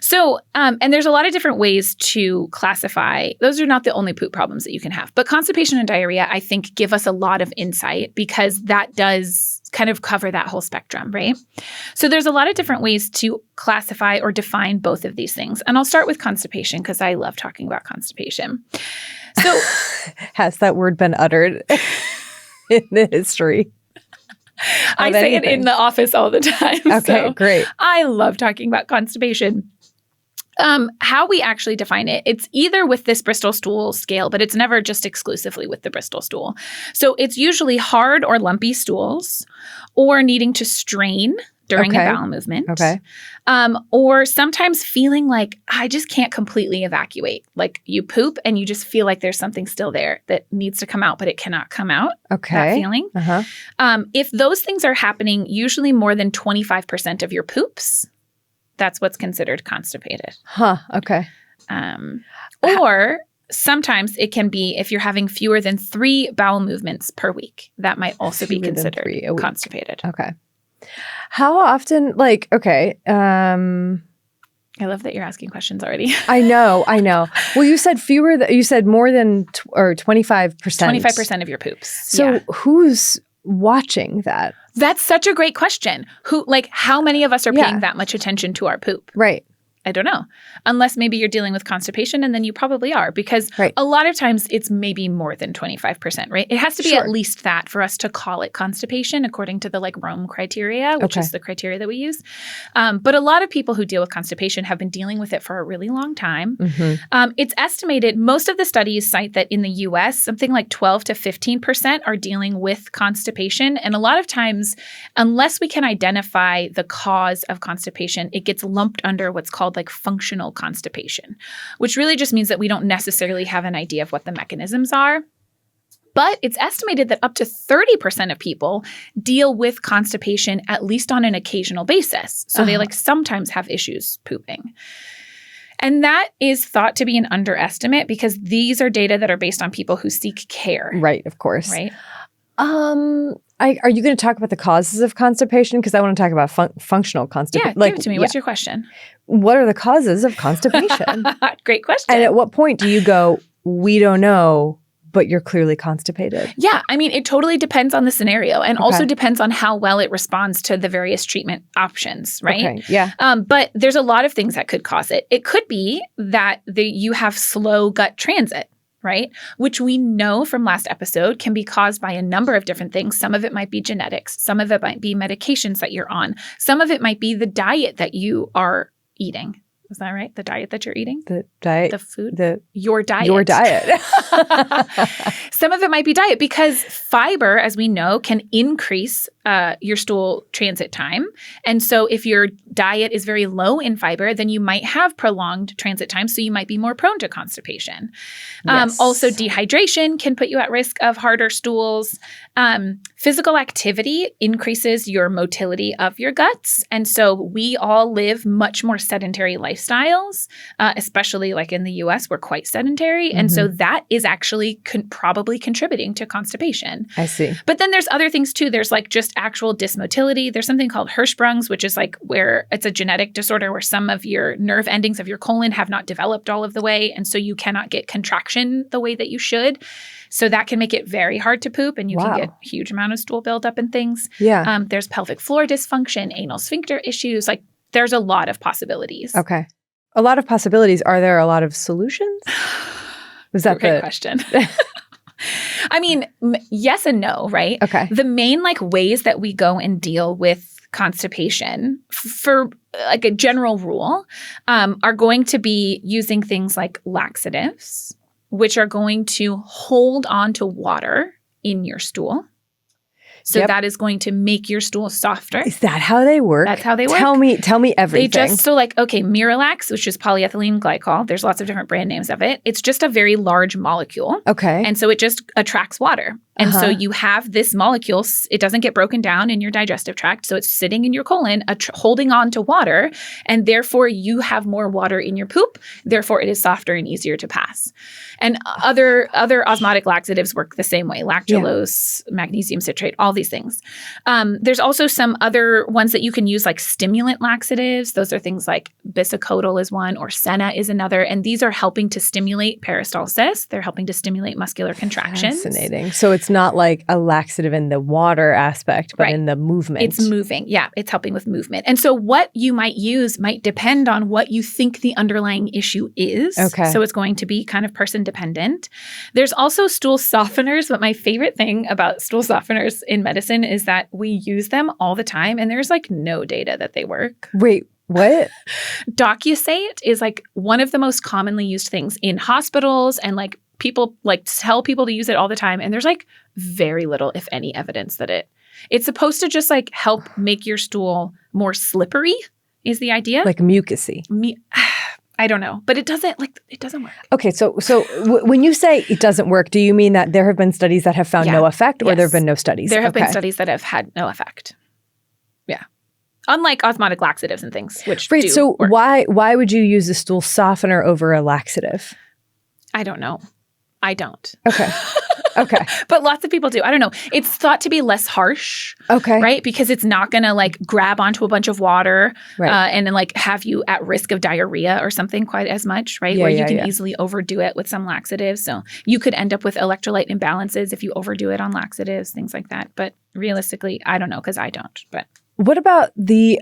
So, and there's a lot of different ways to classify. Those are not the only poop problems that you can have. But constipation and diarrhea, I think, give us a lot of insight because that does kind of cover that whole spectrum, right? So there's a lot of different ways to classify or define both of these things. And I'll start with constipation because I love talking about constipation. So
has that word been uttered in the history?
I say it in the office all the time.
Okay, great.
I love talking about constipation. How we actually define it, it's either with this Bristol stool scale, but it's never just exclusively with the Bristol stool. So it's usually hard or lumpy stools or needing to strain during a bowel movement. Or sometimes feeling like I just can't completely evacuate. Like you poop and you just feel like there's something still there that needs to come out, but it cannot come out. That feeling. If those things are happening, usually more than 25% of your poops, that's what's considered constipated. Or sometimes it can be if you're having fewer than 3 bowel movements per week. That might also be considered constipated.
How often, like,
I love that you're asking questions already.
I know. Well, you said you said more than 25%.
25% of your poops.
So who's watching that?
That's such a great question. How many of us are paying that much attention to our poop?
Right.
I don't know. Unless maybe you're dealing with constipation, and then you probably are, because a lot of times it's maybe more than 25%, right? It has to be at least that for us to call it constipation according to the Rome criteria, which is the criteria that we use. But a lot of people who deal with constipation have been dealing with it for a really long time. It's estimated, most of the studies cite that in the US, something like 12 to 15% are dealing with constipation. And a lot of times, unless we can identify the cause of constipation, it gets lumped under what's called functional constipation, which really just means that we don't necessarily have an idea of what the mechanisms are. But it's estimated that up to 30% of people deal with constipation at least on an occasional basis. So they sometimes have issues pooping. And that is thought to be an underestimate because these are data that are based on people who seek care.
Right, of course.
Right.
Are you going to talk about the causes of constipation? Because I want to talk about functional constipation.
Yeah, give it to me. What's your question?
What are the causes of constipation?
Great question.
And at what point do you go, we don't know, but you're clearly constipated?
Yeah. I mean, it totally depends on the scenario and also depends on how well it responds to the various treatment options, right? But there's a lot of things that could cause it. It could be that you have slow gut transit. Right? Which we know from last episode can be caused by a number of different things. Some of it might be genetics. Some of it might be medications that you're on. Some of it might be the diet that you are eating. Is that right? The diet that you're eating?
The diet?
The food?
Your diet.
Your diet. Some of it might be diet because fiber, as we know, can increase your stool transit time. And so if your diet is very low in fiber, then you might have prolonged transit time. So you might be more prone to constipation. Also, dehydration can put you at risk of harder stools. Physical activity increases your motility of your guts. And so we all live much more sedentary lifestyles, especially in the US, we're quite sedentary. And so that is actually probably contributing to constipation.
I see.
But then there's other things too. There's just actual dysmotility. There's something called Hirschsprung's, which is where it's a genetic disorder where some of your nerve endings of your colon have not developed all of the way. And so you cannot get contraction the way that you should. So that can make it very hard to poop and you can get a huge amount of stool buildup and things. There's pelvic floor dysfunction, anal sphincter issues. There's a lot of possibilities.
Okay. A lot of possibilities. Are there a lot of solutions? Was that
great question? I mean, yes and no, right?
Okay.
The main ways that we go and deal with constipation for a general rule are going to be using things like laxatives, which are going to hold on to water in your stool. So that is going to make your stool softer.
Is that how they work?
That's how they work.
Tell me everything.
They just, Miralax, which is polyethylene glycol. There's lots of different brand names of it. It's just a very large molecule.
Okay.
And so it just attracts water. And so you have this molecule, it doesn't get broken down in your digestive tract. So it's sitting in your colon, holding on to water. And therefore you have more water in your poop. Therefore it is softer and easier to pass. And other osmotic laxatives work the same way. Lactulose, magnesium citrate, all these things. There's also some other ones that you can use stimulant laxatives. Those are things like bisacodyl is one or Senna is another. And these are helping to stimulate peristalsis. They're helping to stimulate muscular contractions.
Fascinating. So it's not like a laxative in the water aspect, but in the movement.
It's moving. Yeah, it's helping with movement. And so what you might use might depend on what you think the underlying issue is.
Okay.
So it's going to be kind of person dependent. There's also stool softeners, but my favorite thing about stool softeners in medicine is that we use them all the time and there's no data that they work.
Wait, What?
Docusate is like one of the most commonly used things in hospitals, and like people like tell people to use it all the time. And there's like very little, if any, evidence that it's supposed to just like help make your stool more slippery is the idea.
Like mucusy.
I don't know, but it doesn't work.
Okay, so when you say it doesn't work, do you mean that there have been studies that have found no effect, or there have been no studies?
There have been studies that have had no effect. Yeah. Unlike osmotic laxatives and things, which do
so
work.
why would you use a stool softener over a laxative?
I don't know. I don't.
Okay. Okay.
But lots of people do. I don't know. It's thought to be less harsh.
Okay.
Right? Because it's not going to like grab onto a bunch of water and then like have you at risk of diarrhea or something quite as much, right?
Yeah,
where you can easily overdo it with some laxatives. So you could end up with electrolyte imbalances if you overdo it on laxatives, things like that. But realistically, I don't know because I don't. But
what about the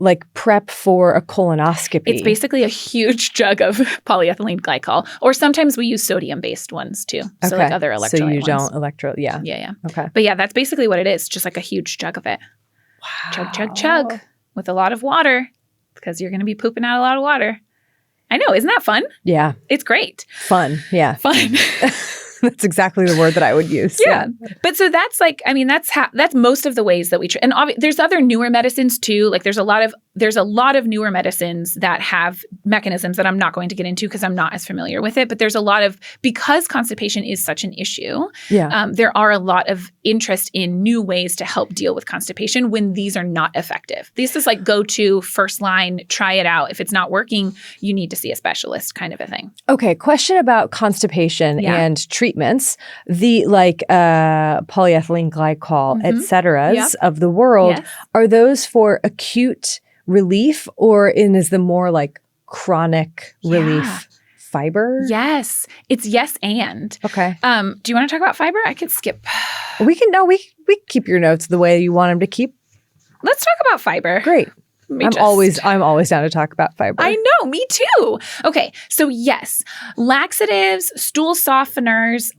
like prep for a colonoscopy?
it's basically a huge jug of polyethylene glycol, or sometimes we use sodium-based ones too. So like other electrolyte
So you
ones.
don't yeah.
Yeah.
Okay.
But yeah, that's basically what it is. Just like a huge jug of it.
Wow.
Chug, chug, chug with a lot of water because you're going to be pooping out a lot of water. I know. Isn't that fun?
Yeah.
It's great.
Fun. Yeah.
Fun.
That's exactly the word that I would use.
Yeah. But so that's like, I mean, that's most of the ways that we and there's other newer medicines too. Like there's a lot of newer medicines that have mechanisms that I'm not going to get into because I'm not as familiar with it. But there's a lot of, because constipation is such an issue, there are a lot of interest in new ways to help deal with constipation when these are not effective. This is like go to first line, try it out. If it's not working, you need to see a specialist kind of a thing.
Okay. Question about constipation and treatments. The like polyethylene glycol, et ceteras of the world, are those for acute relief, or is the more like chronic relief fiber?
Yes. It's yes and.
Okay.
Do you want to talk about fiber? I could skip.
We keep your notes the way you want them to keep.
Let's talk about fiber.
Great. I'm always down to talk about fiber.
I know, me too. Okay, so yes, laxatives, stool softeners,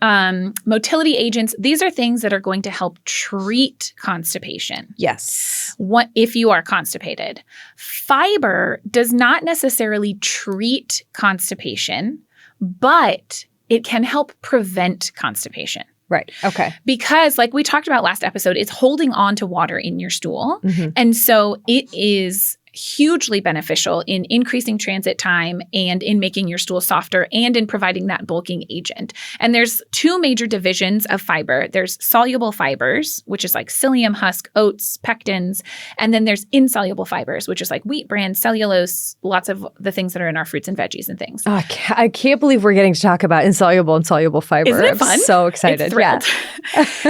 motility agents, these are things that are going to help treat constipation.
Yes.
What if you are constipated? Fiber does not necessarily treat constipation, but it can help prevent constipation.
Right. Okay.
Because like we talked about last episode, it's holding on to water in your stool. And so it is hugely beneficial in increasing transit time and in making your stool softer and in providing that bulking agent. And there's two major divisions of fiber. There's soluble fibers, which is like psyllium husk, oats, pectins. And then there's insoluble fibers, which is like wheat bran, cellulose, lots of the things that are in our fruits and veggies and things.
Oh, I can't believe we're getting to talk about insoluble and soluble fiber.
Isn't it fun?
I'm so excited.
Yeah.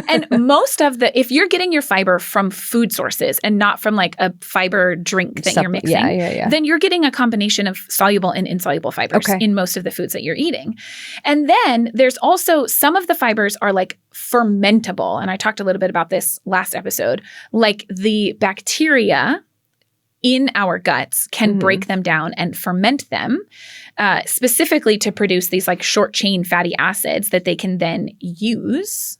And most of if you're getting your fiber from food sources and not from like a fiber drink that you're mixing, then you're getting a combination of soluble and insoluble fibers in most of the foods that you're eating. And then there's also some of the fibers are like fermentable. And I talked a little bit about this last episode. Like the bacteria in our guts can break them down and ferment them specifically to produce these like short chain fatty acids that they can then use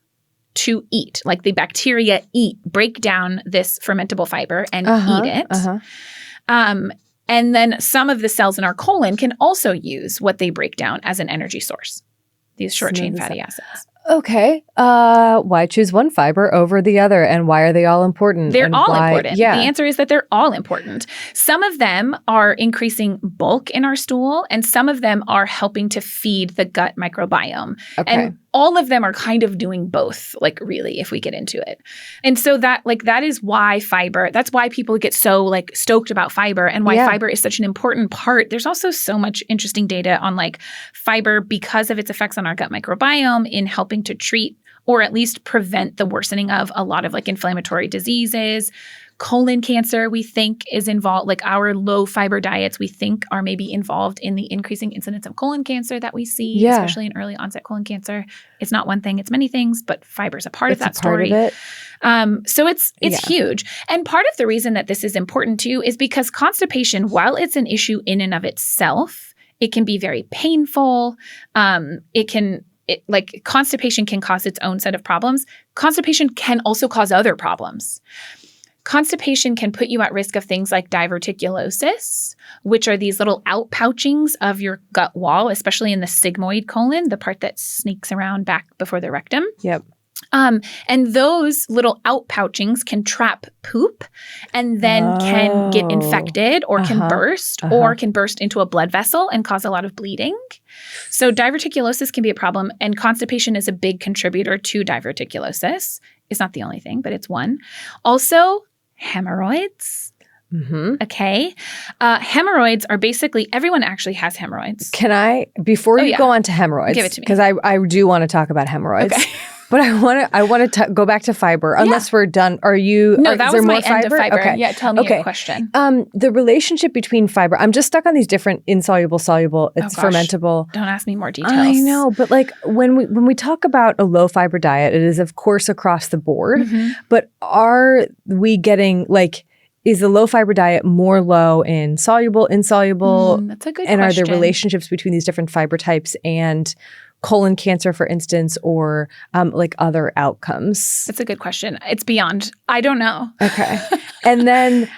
to eat. Like the bacteria break down this fermentable fiber and eat it. And then some of the cells in our colon can also use what they break down as an energy source, these short chain fatty acids.
Okay. Why choose one fiber over the other, and why are they all important?
They're all important.
Yeah.
The answer is that they're all important. Some of them are increasing bulk in our stool, and some of them are helping to feed the gut microbiome.
Okay.
And all of them are kind of doing both, like really, if we get into it. And so that is why fiber, that's why people get so like stoked about fiber and why fiber is such an important part. There's also so much interesting data on like fiber because of its effects on our gut microbiome in helping to treat or at least prevent the worsening of a lot of like inflammatory diseases. Colon cancer, we think, is involved, like our low fiber diets, we think are maybe involved in the increasing incidence of colon cancer that we see, especially in early onset colon cancer. It's not one thing, it's many things, but fiber is a part of that story. So it's huge. And part of the reason that this is important too is because constipation, while it's an issue in and of itself, it can be very painful. Constipation can cause its own set of problems. Constipation can also cause other problems. Constipation can put you at risk of things like diverticulosis, which are these little outpouchings of your gut wall, especially in the sigmoid colon, the part that sneaks around back before the rectum.
Yep.
And those little outpouchings can trap poop and then can get infected or can burst or can burst into a blood vessel and cause a lot of bleeding. So diverticulosis can be a problem, and constipation is a big contributor to diverticulosis. It's not the only thing, but it's one. Also, hemorrhoids. Okay. Hemorrhoids are basically, everyone actually has hemorrhoids.
Can I, before you go on to hemorrhoids,
give it to me.
because I do want to talk about hemorrhoids.
Okay.
But I want to go back to fiber, unless we're done. Are you?
No, that was my
fiber?
end of fiber.
Okay.
Yeah, tell me your question.
The relationship between fiber. I'm just stuck on these different insoluble, soluble. It's fermentable.
Don't ask me more details.
I know, but like when we talk about a low fiber diet, it is of course across the board. But are we getting like? Is the low fiber diet more low in soluble, insoluble?
That's a good
question. And are there relationships between these different fiber types and colon cancer, for instance, or like other outcomes?
That's a good question. It's beyond. I don't know.
Okay. And then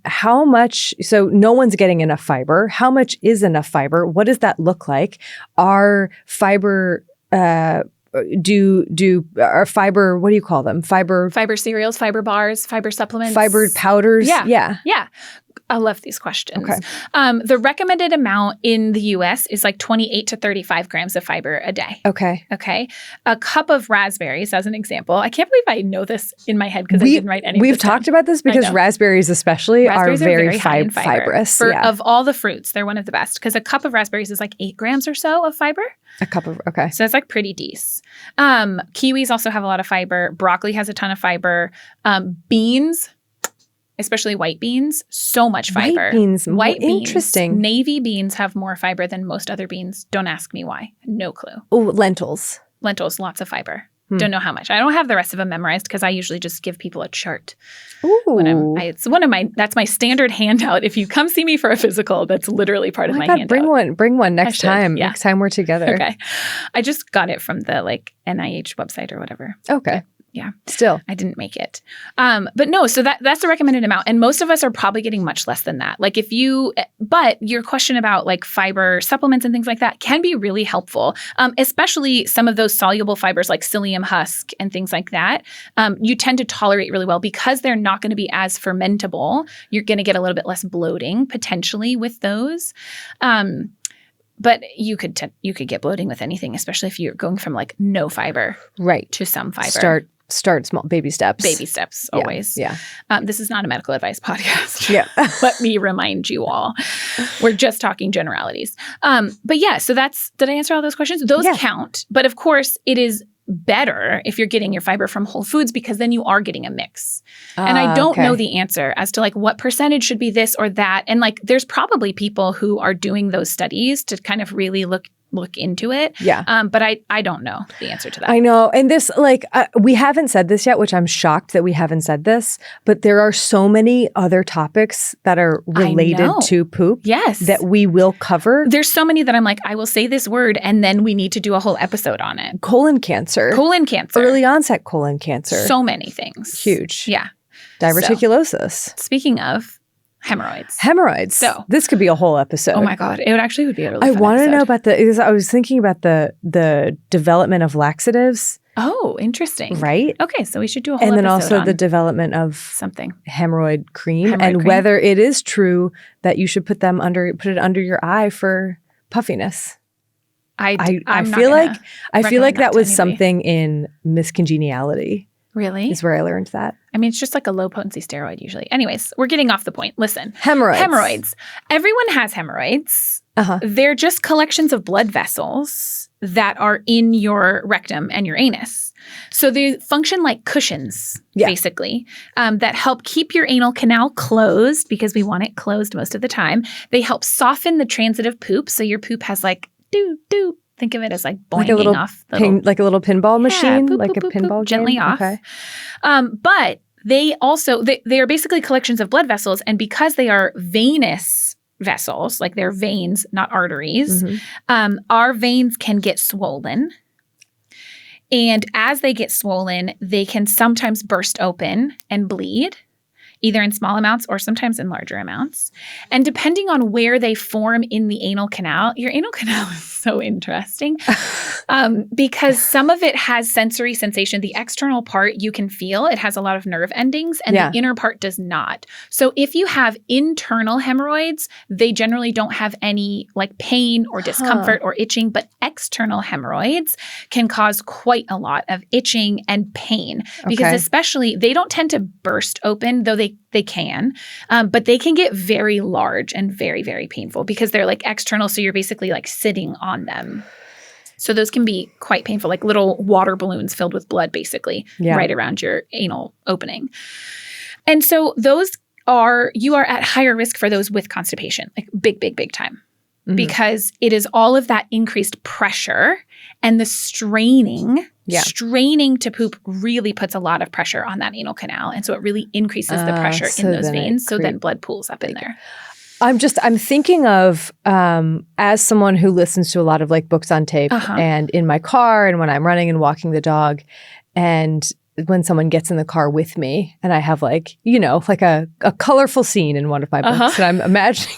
how much, so no one's getting enough fiber. How much is enough fiber? What does that look like? Are fiber are fiber, what do you call them? Fiber
cereals, fiber bars, fiber supplements.
Fiber powders?
Yeah. I love these questions.
Okay.
The recommended amount in the US is like 28 to 35 grams of fiber a day.
Okay.
A cup of raspberries, as an example. I can't believe I know this in my head because I didn't write any of this
We've talked about this because raspberries especially are very
high in fiber.
Fibrous.
Of all the fruits, they're one of the best because a cup of raspberries is like 8 grams or so of fiber.
Okay.
So it's like pretty decent. Kiwis also have a lot of fiber. Broccoli has a ton of fiber. Beans, especially white beans, so much fiber.
White beans. Interesting.
Navy beans have more fiber than most other beans. Don't ask me why. No clue.
Oh, lentils.
Lentils, lots of fiber. Don't know how much. I don't have the rest of them memorized because I usually just give people a chart.
Ooh.
That's my standard handout. If you come see me for a physical, that's literally part of my handout.
Bring one next time.
Yeah.
Next time we're together.
Okay. I just got it from the like NIH website or whatever.
Okay.
Yeah.
Still.
I didn't make it. But no, so that's the recommended amount. And most of us are probably getting much less than that. Like but your question about like fiber supplements and things like that can be really helpful, especially some of those soluble fibers like psyllium husk and things like that. You tend to tolerate really well because they're not going to be as fermentable. You're going to get a little bit less bloating potentially with those. But you could get bloating with anything, especially if you're going from like no fiber to some fiber.
Start small, baby steps.
Baby steps, always.
Yeah.
This is not a medical advice podcast.
Yeah.
Let me remind you all. We're just talking generalities. But yeah, so did I answer all those questions? Those count. But of course, it is better if you're getting your fiber from whole foods because then you are getting a mix. And I don't know the answer as to like what percentage should be this or that. And like there's probably people who are doing those studies to kind of really look into it.
Yeah.
But I don't know the answer to that.
I know. And this, like, we haven't said this yet, which I'm shocked that we haven't said this, but there are so many other topics that are related to poop.
Yes.
That we will cover.
There's so many that I'm like, I will say this word and then we need to do a whole episode on it.
Colon cancer. Early onset colon cancer.
So many things.
Huge.
Yeah.
Diverticulosis.
Speaking of hemorrhoids.
So this could be a whole episode.
Oh my God. It would be a really fun
I want to
episode.
know about I was thinking about the development of laxatives.
Oh, interesting.
Right?
Okay, so we should do a whole
episode. And then
episode
also the development of
something.
Hemorrhoid cream whether it is true that you should put it under your eye for puffiness. I feel like that was something in Miss Congeniality.
Really?
Is where I learned that.
I mean, it's just like a low potency steroid usually. Anyways, we're getting off the point. Listen.
Hemorrhoids.
Everyone has hemorrhoids. They're just collections of blood vessels that are in your rectum and your anus. So they function like cushions, basically, that help keep your anal canal closed because we want it closed most of the time. They help soften the transitive poop. So your poop has like doo-doo. Think of it as like boinging off.
Like a little pinball machine,
boop,
like
boop,
a pinball
boop, gently
game?
off.
Okay.
But they also, they are basically collections of blood vessels. And because they are venous vessels, like they're veins, not arteries, our veins can get swollen. And as they get swollen, they can sometimes burst open and bleed. either in small amounts or sometimes in larger amounts. And depending on where they form in the anal canal, your anal canal is so interesting because some of it has sensory sensation. The external part you can feel. It has a lot of nerve endings, and the inner part does not. So if you have internal hemorrhoids, they generally don't have any like pain or discomfort or itching, but external hemorrhoids can cause quite a lot of itching and pain because especially they don't tend to burst open, though they can, but they can get very large and very, very painful because they're like external. So you're basically like sitting on them. So those can be quite painful, like little water balloons filled with blood, basically, right around your anal opening. And so you are at higher risk for those with constipation, like big, big, big time. Because it is all of that increased pressure and the straining to poop really puts a lot of pressure on that anal canal. And so it really increases the pressure in those veins. So then blood pools up in there.
I'm thinking of, as someone who listens to a lot of like books on tape and in my car and when I'm running and walking the dog, and when someone gets in the car with me and I have like, like a colorful scene in one of my books, and I'm imagining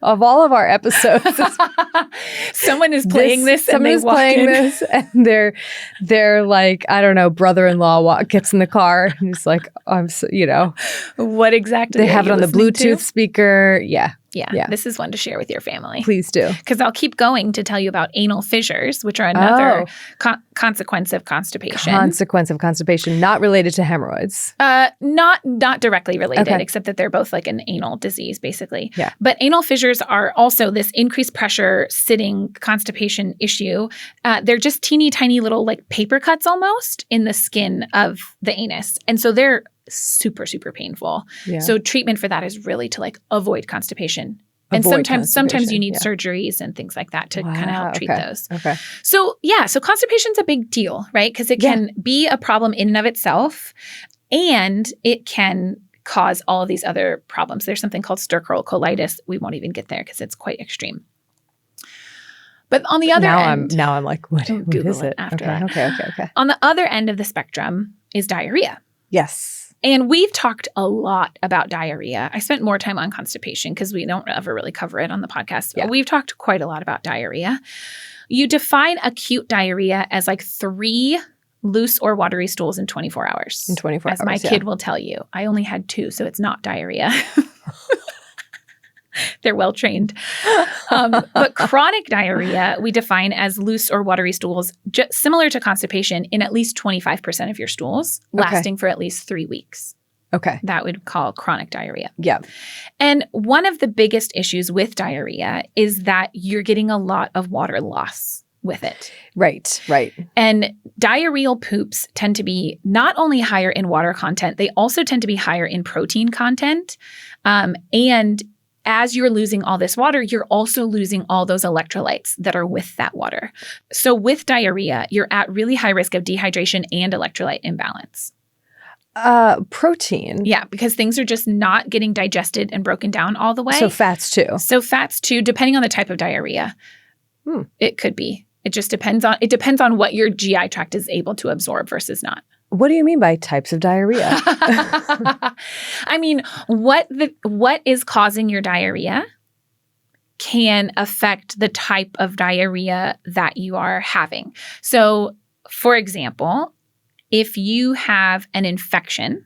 of all of our episodes,
someone is playing this and they walk in.
This and they're like, I don't know, brother-in-law gets in the car and he's like,
what exactly?
They have it on the Bluetooth speaker. Yeah.
This is one to share with your family.
Please do.
Because I'll keep going to tell you about anal fissures, which are another consequence of constipation.
Not related to hemorrhoids.
Not directly related, except that they're both like an anal disease, basically. Yeah. But anal fissures are also this increased pressure sitting constipation issue. They're just teeny tiny little like paper cuts almost in the skin of the anus. And so they're super, super painful. Yeah. So treatment for that is really to like avoid constipation. And sometimes you need surgeries and things like that to kind of help treat those. Okay. So constipation's a big deal, right? Because it can be a problem in and of itself, and it can cause all of these other problems. There's something called stercoral colitis. We won't even get there because it's quite extreme. But on the other end,
now I'm like, what is it?
After that. Okay. On the other end of the spectrum is diarrhea.
Yes.
And we've talked a lot about diarrhea. I spent more time on constipation because we don't ever really cover it on the podcast. Yeah. But we've talked quite a lot about diarrhea. You define acute diarrhea as like 3 loose or watery stools in 24 hours. As my kid will tell you. I only had 2, so it's not diarrhea. They're well trained. But chronic diarrhea we define as loose or watery stools, similar to constipation, in at least 25% of your stools, lasting for at least 3 weeks. Okay. That would call chronic diarrhea. Yeah. And one of the biggest issues with diarrhea is that you're getting a lot of water loss with it. Right. And diarrheal poops tend to be not only higher in water content, they also tend to be higher in protein content. And as you're losing all this water, you're also losing all those electrolytes that are with that water. So with diarrhea, you're at really high risk of dehydration and electrolyte imbalance.
Protein.
Yeah, because things are just not getting digested and broken down all the way.
So fats too,
depending on the type of diarrhea. It could be. It just depends on what your GI tract is able to absorb versus not.
What do you mean by types of diarrhea?
I mean, what is causing your diarrhea can affect the type of diarrhea that you are having. So, for example, if you have an infection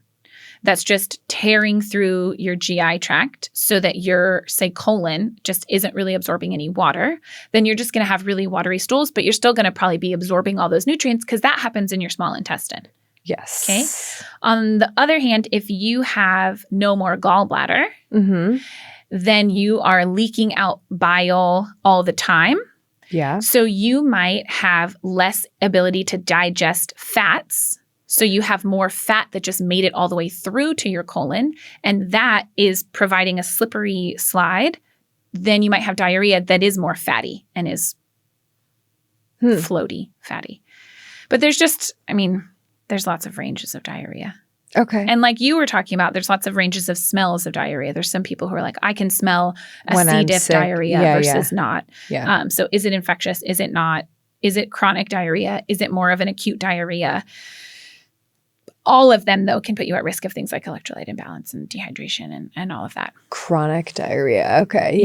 that's just tearing through your GI tract so that your, say, colon just isn't really absorbing any water, then you're just going to have really watery stools, but you're still going to probably be absorbing all those nutrients because that happens in your small intestine.
Yes.
Okay. On the other hand, if you have no more gallbladder, then you are leaking out bile all the time. Yeah. So you might have less ability to digest fats. So you have more fat that just made it all the way through to your colon, and that is providing a slippery slide. Then you might have diarrhea that is more fatty and is floaty fatty. But there's lots of ranges of diarrhea. Okay. And like you were talking about, there's lots of ranges of smells of diarrhea. There's some people who are like, I can smell a C. diff diarrhea versus not. Yeah. So is it infectious? Is it not? Is it chronic diarrhea? Is it more of an acute diarrhea? All of them, though, can put you at risk of things like electrolyte imbalance and dehydration and all of that.
Chronic diarrhea. Okay.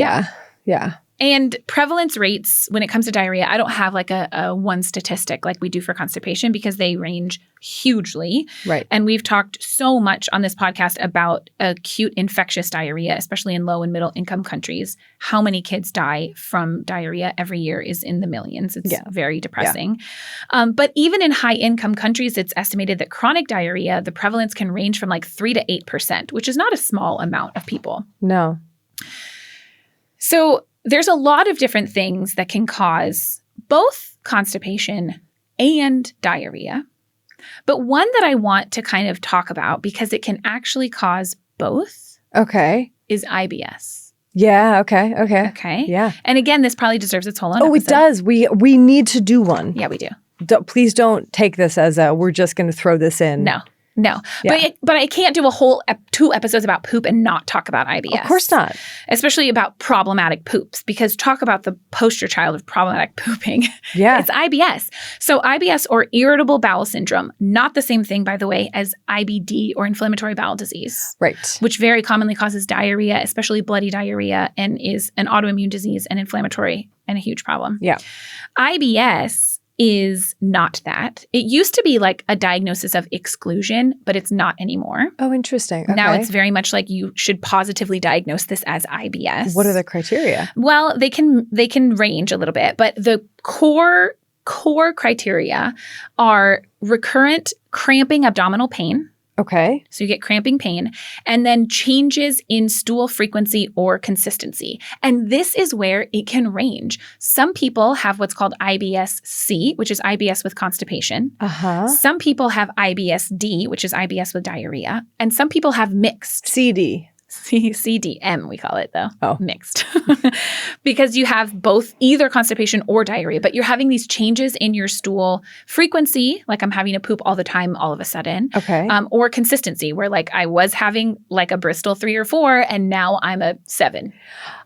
Yeah.
And prevalence rates, when it comes to diarrhea, I don't have like a one statistic like we do for constipation because they range hugely.
Right.
And we've talked so much on this podcast about acute infectious diarrhea, especially in low and middle income countries. How many kids die from diarrhea every year is in the millions. It's very depressing. But even in high income countries, it's estimated that chronic diarrhea, the prevalence can range from like 3 to 8%, which is not a small amount of people.
No.
So there's a lot of different things that can cause both constipation and diarrhea. But one that I want to kind of talk about because it can actually cause both is IBS.
Yeah. Okay.
Okay.
Yeah.
And again, this probably deserves its whole own episode.
It does. We need to do one.
Yeah, we do.
Please don't take this as we're just going to throw this in.
No.
Yeah.
But I can't do a whole 2 episodes about poop and not talk about IBS.
Of course not.
Especially about problematic poops, because talk about the poster child of problematic pooping.
Yeah.
It's IBS. So IBS, or irritable bowel syndrome, not the same thing, by the way, as IBD, or inflammatory bowel disease.
Right.
Which very commonly causes diarrhea, especially bloody diarrhea, and is an autoimmune disease and inflammatory and a huge problem.
Yeah.
IBS is not that. It used to be like a diagnosis of exclusion, but it's not anymore.
Oh, interesting. Okay.
Now it's very much like you should positively diagnose this as IBS.
What are the criteria?
Well, they can range a little bit, but the core criteria are recurrent cramping abdominal pain.
Okay.
So you get cramping pain, and then changes in stool frequency or consistency. And this is where it can range. Some people have what's called IBS-C, which is IBS with constipation. Some people have IBS-D, which is IBS with diarrhea. And some people have mixed.
CD.
CDM, we call it, though.
Oh.
Mixed. Because you have both either constipation or diarrhea, but you're having these changes in your stool frequency, like I'm having to poop all the time all of a sudden.
Okay.
Or consistency, where like I was having like a Bristol 3 or 4 and now I'm a 7.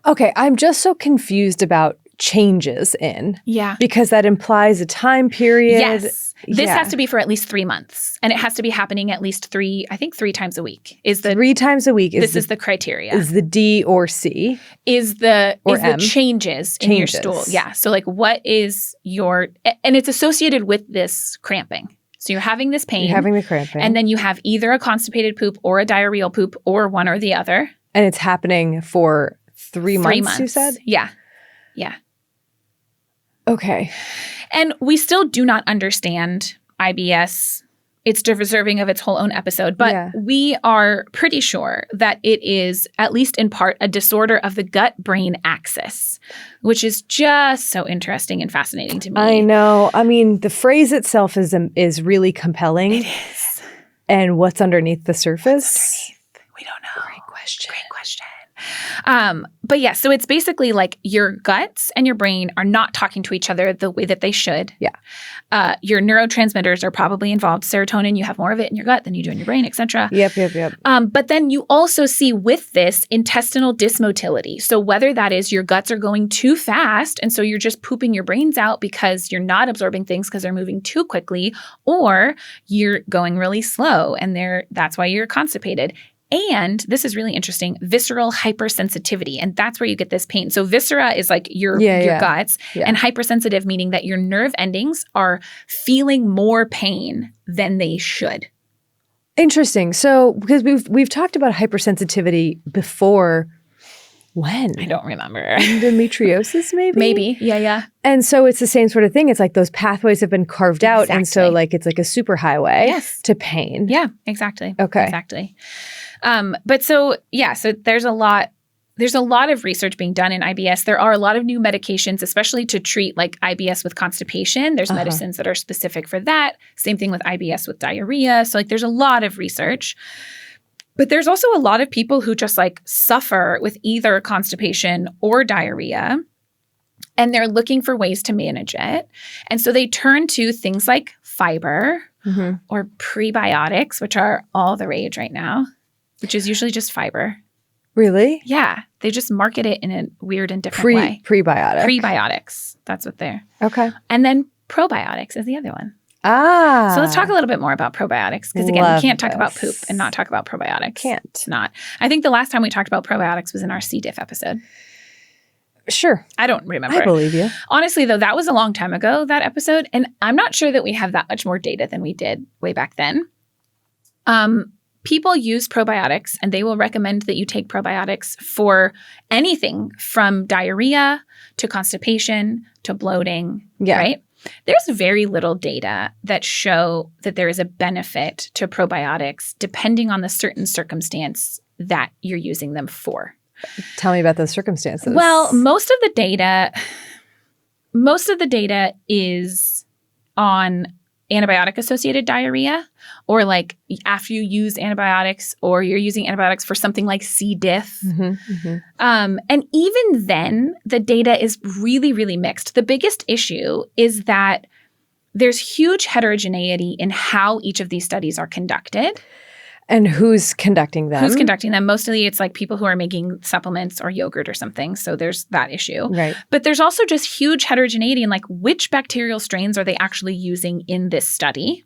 Okay. I'm just so confused about changes in.
Yeah.
Because that implies a time period.
Yes. This has to be for at least 3 months. And it has to be happening at least 3 times a week.
3 times a week
is the criteria.
Is the D or C.
Is the
M.
changes in your stool. Yeah. So like what is and it's associated with this cramping. So you're having this pain.
You're having the cramping.
And then you have either a constipated poop or a diarrheal poop or one or the other.
And it's happening for 3 months, you said?
Yeah. Yeah.
Okay.
And we still do not understand IBS. It's deserving of its whole own episode, but we are pretty sure that it is, at least in part, a disorder of the gut-brain axis, which is just so interesting and fascinating to me.
I know. I mean, the phrase itself is really compelling.
It is.
And what's underneath the surface?
We don't know.
Great question.
But yeah, so it's basically like your guts and your brain are not talking to each other the way that they should.
Yeah.
Your neurotransmitters are probably involved. Serotonin, you have more of it in your gut than you do in your brain, etc.
Yep.
But then you also see with this intestinal dysmotility. So whether that is your guts are going too fast, and so you're just pooping your brains out because you're not absorbing things because they're moving too quickly, or you're going really slow and that's why you're constipated. And this is really interesting, visceral hypersensitivity. And that's where you get this pain. So viscera is like your guts, and hypersensitive meaning that your nerve endings are feeling more pain than they should.
Interesting. So because we've talked about hypersensitivity before. When?
I don't remember.
Endometriosis, maybe?
Maybe. Yeah.
And so it's the same sort of thing. It's like those pathways have been carved out. And so like it's like a superhighway to pain.
Yeah, exactly.
Okay.
Exactly. But so there's a lot of research being done in IBS. There are a lot of new medications, especially to treat like IBS with constipation. There's medicines that are specific for that. Same thing with IBS with diarrhea. So like there's a lot of research. But there's also a lot of people who just like suffer with either constipation or diarrhea, and they're looking for ways to manage it. And so they turn to things like fiber or prebiotics, which are all the rage right now, which is usually just fiber.
Really?
Yeah. They just market it in a weird and different way.
Prebiotic.
Prebiotics. That's what they're.
Okay.
And then probiotics is the other one.
Ah.
So let's talk a little bit more about probiotics, because again,
Love
we can't talk about
this.
poop and not talk about probiotics.
Can't.
It's not. I think the last time we talked about probiotics was in our C. diff episode.
Sure.
I don't remember.
I believe you.
Honestly, though, that was a long time ago, that episode, and I'm not sure that we have that much more data than we did way back then. People use probiotics, and they will recommend that you take probiotics for anything from diarrhea to constipation to bloating, right? There's very little data that show that there is a benefit to probiotics depending on the certain circumstance that you're using them for.
Tell me about those circumstances.
Well, most of the data is on antibiotic-associated diarrhea, or like after you use antibiotics, or you're using antibiotics for something like C. diff. And even then, the data is really, really mixed. The biggest issue is that there's huge heterogeneity in how each of these studies are conducted.
And who's conducting them?
Who's conducting them? Mostly it's like people who are making supplements or yogurt or something. So there's that issue.
Right.
But there's also just huge heterogeneity in like which bacterial strains are they actually using in this study?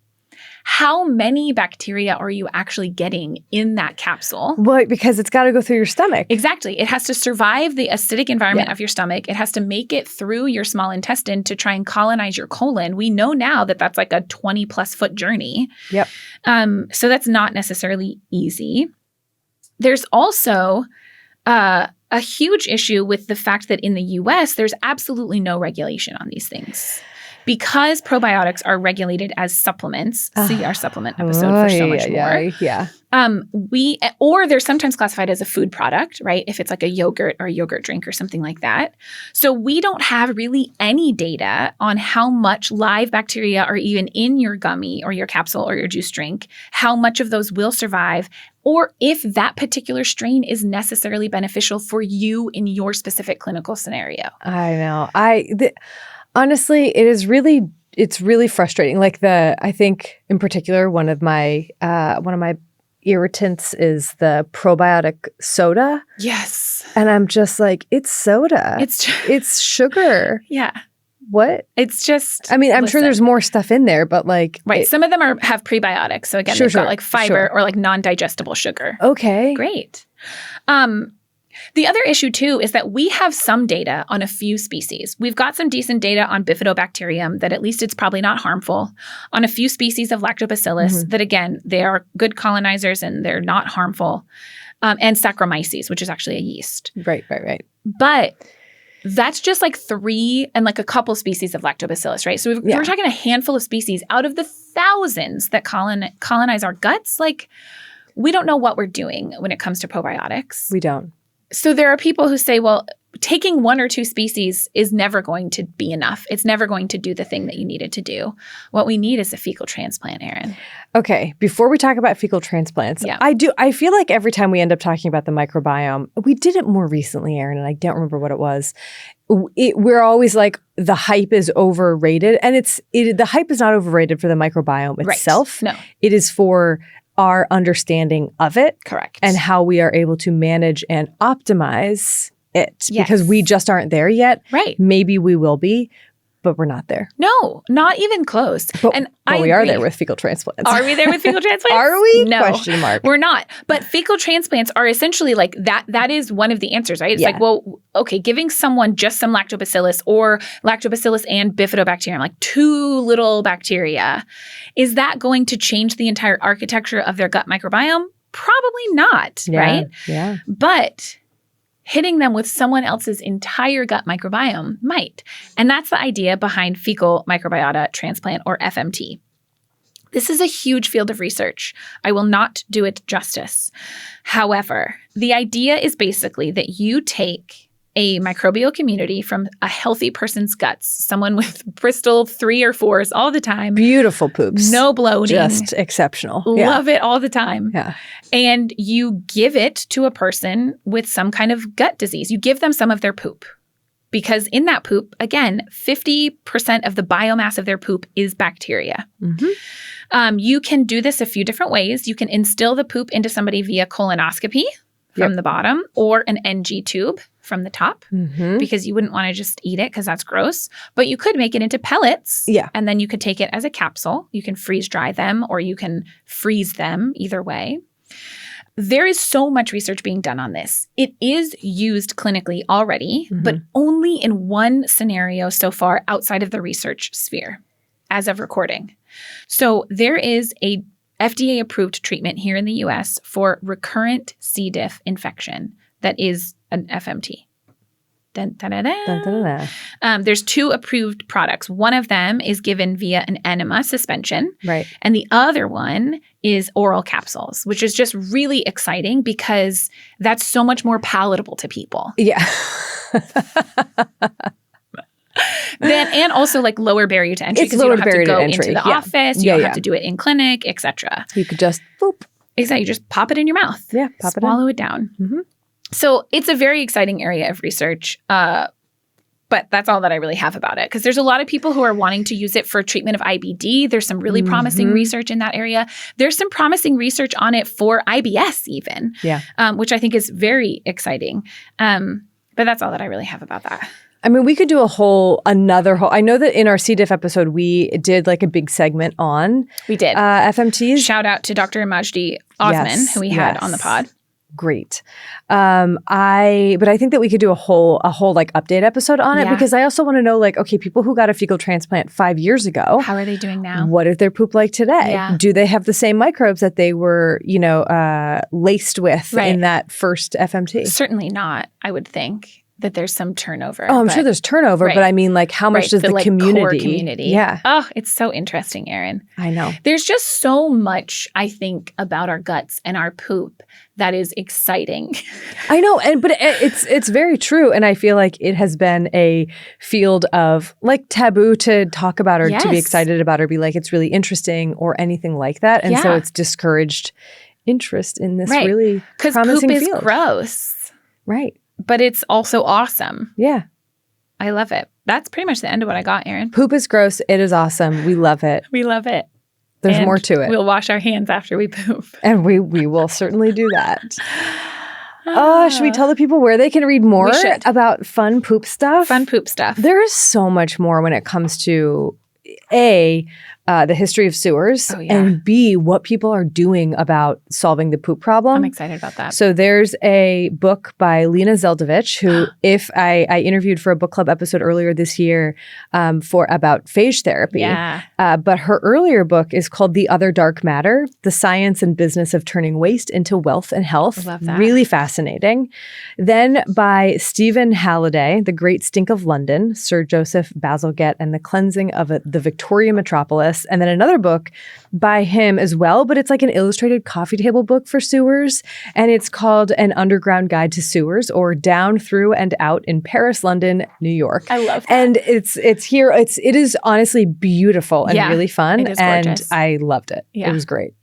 How many bacteria are you actually getting in that capsule?
Well, because it's got to go through your stomach.
Exactly. It has to survive the acidic environment of your stomach. It has to make it through your small intestine to try and colonize your colon. We know now that that's like a 20+ foot journey.
Yep.
So that's not necessarily easy. There's also a huge issue with the fact that in the US, there's absolutely no regulation on these things. Because probiotics are regulated as supplements, see our supplement episode for so much more.
Yeah.
Or they're sometimes classified as a food product, right? If it's like a yogurt or a yogurt drink or something like that. So we don't have really any data on how much live bacteria are even in your gummy or your capsule or your juice drink, how much of those will survive, or if that particular strain is necessarily beneficial for you in your specific clinical scenario.
I know. Honestly, it's really frustrating. Like I think in particular, one of my irritants is the probiotic soda.
Yes.
And I'm just like, it's soda. It's sugar.
Yeah.
What?
It's just,
I mean, I'm sure there's more stuff in there, but like.
Right. Some of them have prebiotics. So again, they've got like fiber or like non-digestible sugar.
Okay.
Great. The other issue, too, is that we have some data on a few species. We've got some decent data on bifidobacterium that at least it's probably not harmful, on a few species of lactobacillus that, again, they are good colonizers and they're not harmful, and Saccharomyces, which is actually a yeast.
Right.
But that's just like 3 and like a couple species of lactobacillus, right? So we're talking a handful of species out of the thousands that colonize our guts. Like, we don't know what we're doing when it comes to probiotics.
We don't.
So there are people who say, well, taking 1 or 2 species is never going to be enough. It's never going to do the thing that you need it to do. What we need is a fecal transplant, Erin.
Okay. Before we talk about fecal transplants, I feel like every time we end up talking about the microbiome, we did it more recently, Erin, and I don't remember what it was. We're always like, the hype is overrated. And the hype is not overrated for the microbiome itself.
No.
It is for our understanding of it.
Correct.
And how we are able to manage and optimize it.
Yes.
Because we just aren't there yet.
Right.
Maybe we will be, but we're not there.
No, not even close.
But we are
agree.
there with fecal transplants.
Are we there with fecal transplants?
Are we?
No.
Question mark.
We're not. But fecal transplants are essentially like that. That is one of the answers, right? It's like, well, okay, giving someone just some lactobacillus or lactobacillus and bifidobacterium, like 2 little bacteria, is that going to change the entire architecture of their gut microbiome? Probably not, right?
Yeah.
But hitting them with someone else's entire gut microbiome might. And that's the idea behind fecal microbiota transplant, or FMT. This is a huge field of research. I will not do it justice. However, the idea is basically that you take a microbial community from a healthy person's guts, someone with Bristol 3 or 4s all the time.
Beautiful poops.
No bloating.
Just exceptional.
Love it all the time.
Yeah.
And you give it to a person with some kind of gut disease. You give them some of their poop. Because in that poop, again, 50% of the biomass of their poop is bacteria. You can do this a few different ways. You can instill the poop into somebody via colonoscopy from the bottom, or an NG tube from the top because you wouldn't want to just eat it because that's gross. But you could make it into pellets.
Yeah.
And then you could take it as a capsule. You can freeze dry them or you can freeze them, either way. There is so much research being done on this. It is used clinically already, but only in one scenario so far outside of the research sphere as of recording. So there is a FDA-approved treatment here in the U.S. for recurrent C. diff infection that is an FMT. Dun, dun, dun, dun.
Dun, dun, dun, dun.
There's 2 approved products. One of them is given via an enema suspension.
Right.
And the other one is oral capsules, which is just really exciting because that's so much more palatable to people.
Yeah.
And also like lower barrier to entry because you don't have to go into the office. You don't have to do it in clinic, etc.
You could just boop.
Exactly. You just pop it in your mouth.
Yeah. Pop it in.
Swallow it down. So it's a very exciting area of research, but that's all that I really have about it because there's a lot of people who are wanting to use it for treatment of IBD. There's some really promising research in that area. There's some promising research on it for IBS even, which I think is very exciting. But that's all that I really have about that.
I mean, we could do another whole. I know that in our C. diff episode, we did like a big segment on FMTs.
Shout out to Dr. Majdi Osman, who we had on the pod.
Great. But I think that we could do a whole like update episode on it because I also want to know like, okay, people who got a fecal transplant 5 years ago.
How are they doing now?
What is their poop like today?
Yeah.
Do they have the same microbes that they were, laced with in that first FMT?
Certainly not, I would think. That there's some turnover.
Oh, I'm sure there's turnover, but I mean, like, how much does the community?
Core community?
Yeah.
Oh, it's so interesting, Erin.
I know.
There's just so much, I think, about our guts and our poop that is exciting.
I know, but it's very true, and I feel like it has been a field of like taboo to talk about or to be excited about or be like it's really interesting or anything like that, and so it's discouraged interest in this really promising
poop is
field.
Gross,
right?
But it's also awesome.
Yeah.
I love it. That's pretty much the end of what I got, Erin.
Poop is gross. It is awesome. We love it.
We love it.
There's more to it.
We'll wash our hands after we poop.
And we will certainly do that. Should we tell the people where they can read more about fun poop stuff?
Fun poop stuff.
There is so much more when it comes to the history of sewers, and B, what people are doing about solving the poop problem.
I'm excited about that.
So there's a book by Lena Zeldovich, who if I interviewed for a book club episode earlier this year about phage therapy.
Yeah.
But her earlier book is called The Other Dark Matter, The Science and Business of Turning Waste into Wealth and Health.
I love that.
Really fascinating. Then by Stephen Halliday, The Great Stink of London, Sir Joseph Bazalgette and the Cleansing of the Victoria Metropolis. And then another book by him as well, but it's like an illustrated coffee table book for sewers. And it's called An Underground Guide to Sewers, or Down, Through, and Out in Paris, London, New York.
I love that.
And it's here. It is honestly beautiful and really fun.
It is gorgeous.
And I loved it.
Yeah.
It was great.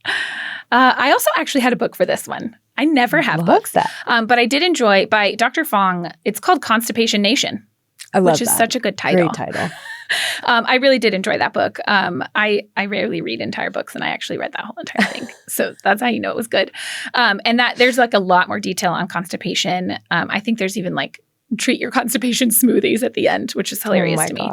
I also actually had a book for this one. I never have books.
That.
But I did enjoy by Dr. Fong. It's called Constipation Nation.
I love
which is such a good title.
Great title.
I really did enjoy that book. I rarely read entire books, and I actually read that whole entire thing. So that's how you know it was good. And that there's like a lot more detail on constipation. I think there's even like treat your constipation smoothies at the end, which is hilarious to me.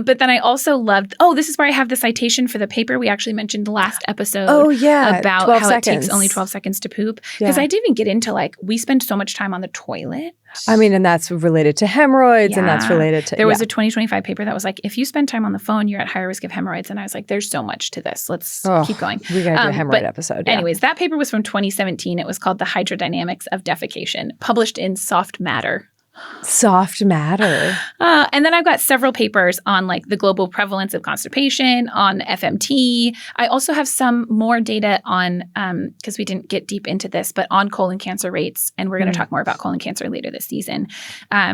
But then I also loved, this is where I have the citation for the paper we actually mentioned last episode.
Oh, yeah.
About how it takes only 12 seconds to poop. Because I didn't even get into like, we spend so much time on the toilet.
I mean, and that's related to hemorrhoids and that's related to...
There was a 2025 paper that was like, if you spend time on the phone, you're at higher risk of hemorrhoids. And I was like, there's so much to this. Let's keep going.
We got to do a hemorrhoid episode.
Anyways, that paper was from 2017. It was called The Hydrodynamics of Defecation, published in Soft Matter.
Soft Matter.
And then I've got several papers on like the global prevalence of constipation, on FMT. I also have some more data on, because we didn't get deep into this, but on colon cancer rates. And we're going to talk more about colon cancer later this season.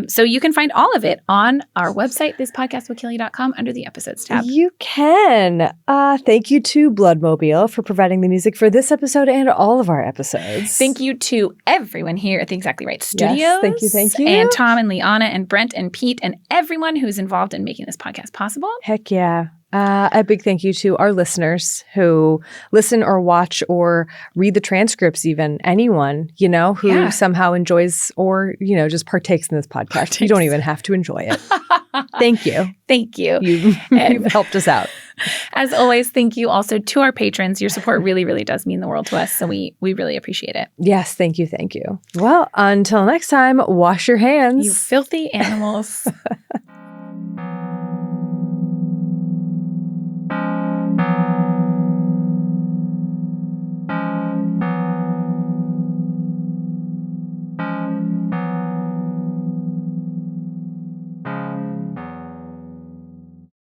So you can find all of it on our website, thispodcastwillkillyou.com, under the episodes tab.
You can. Thank you to Bloodmobile for providing the music for this episode and all of our episodes.
Thank you to everyone here at the Exactly Right Studios.
Yes, thank you.
And Tom and Liana and Brent and Pete and everyone who's involved in making this podcast possible.
Heck yeah. A big thank you to our listeners who listen or watch or read the transcripts, even anyone, who somehow enjoys or, just partakes in this podcast. You don't even have to enjoy it. Thank you.
Thank you.
You've helped us out.
As always, thank you also to our patrons. Your support really, really does mean the world to us. So we really appreciate it.
Yes. Thank you. Thank you. Well, until next time, wash your hands.
You filthy animals.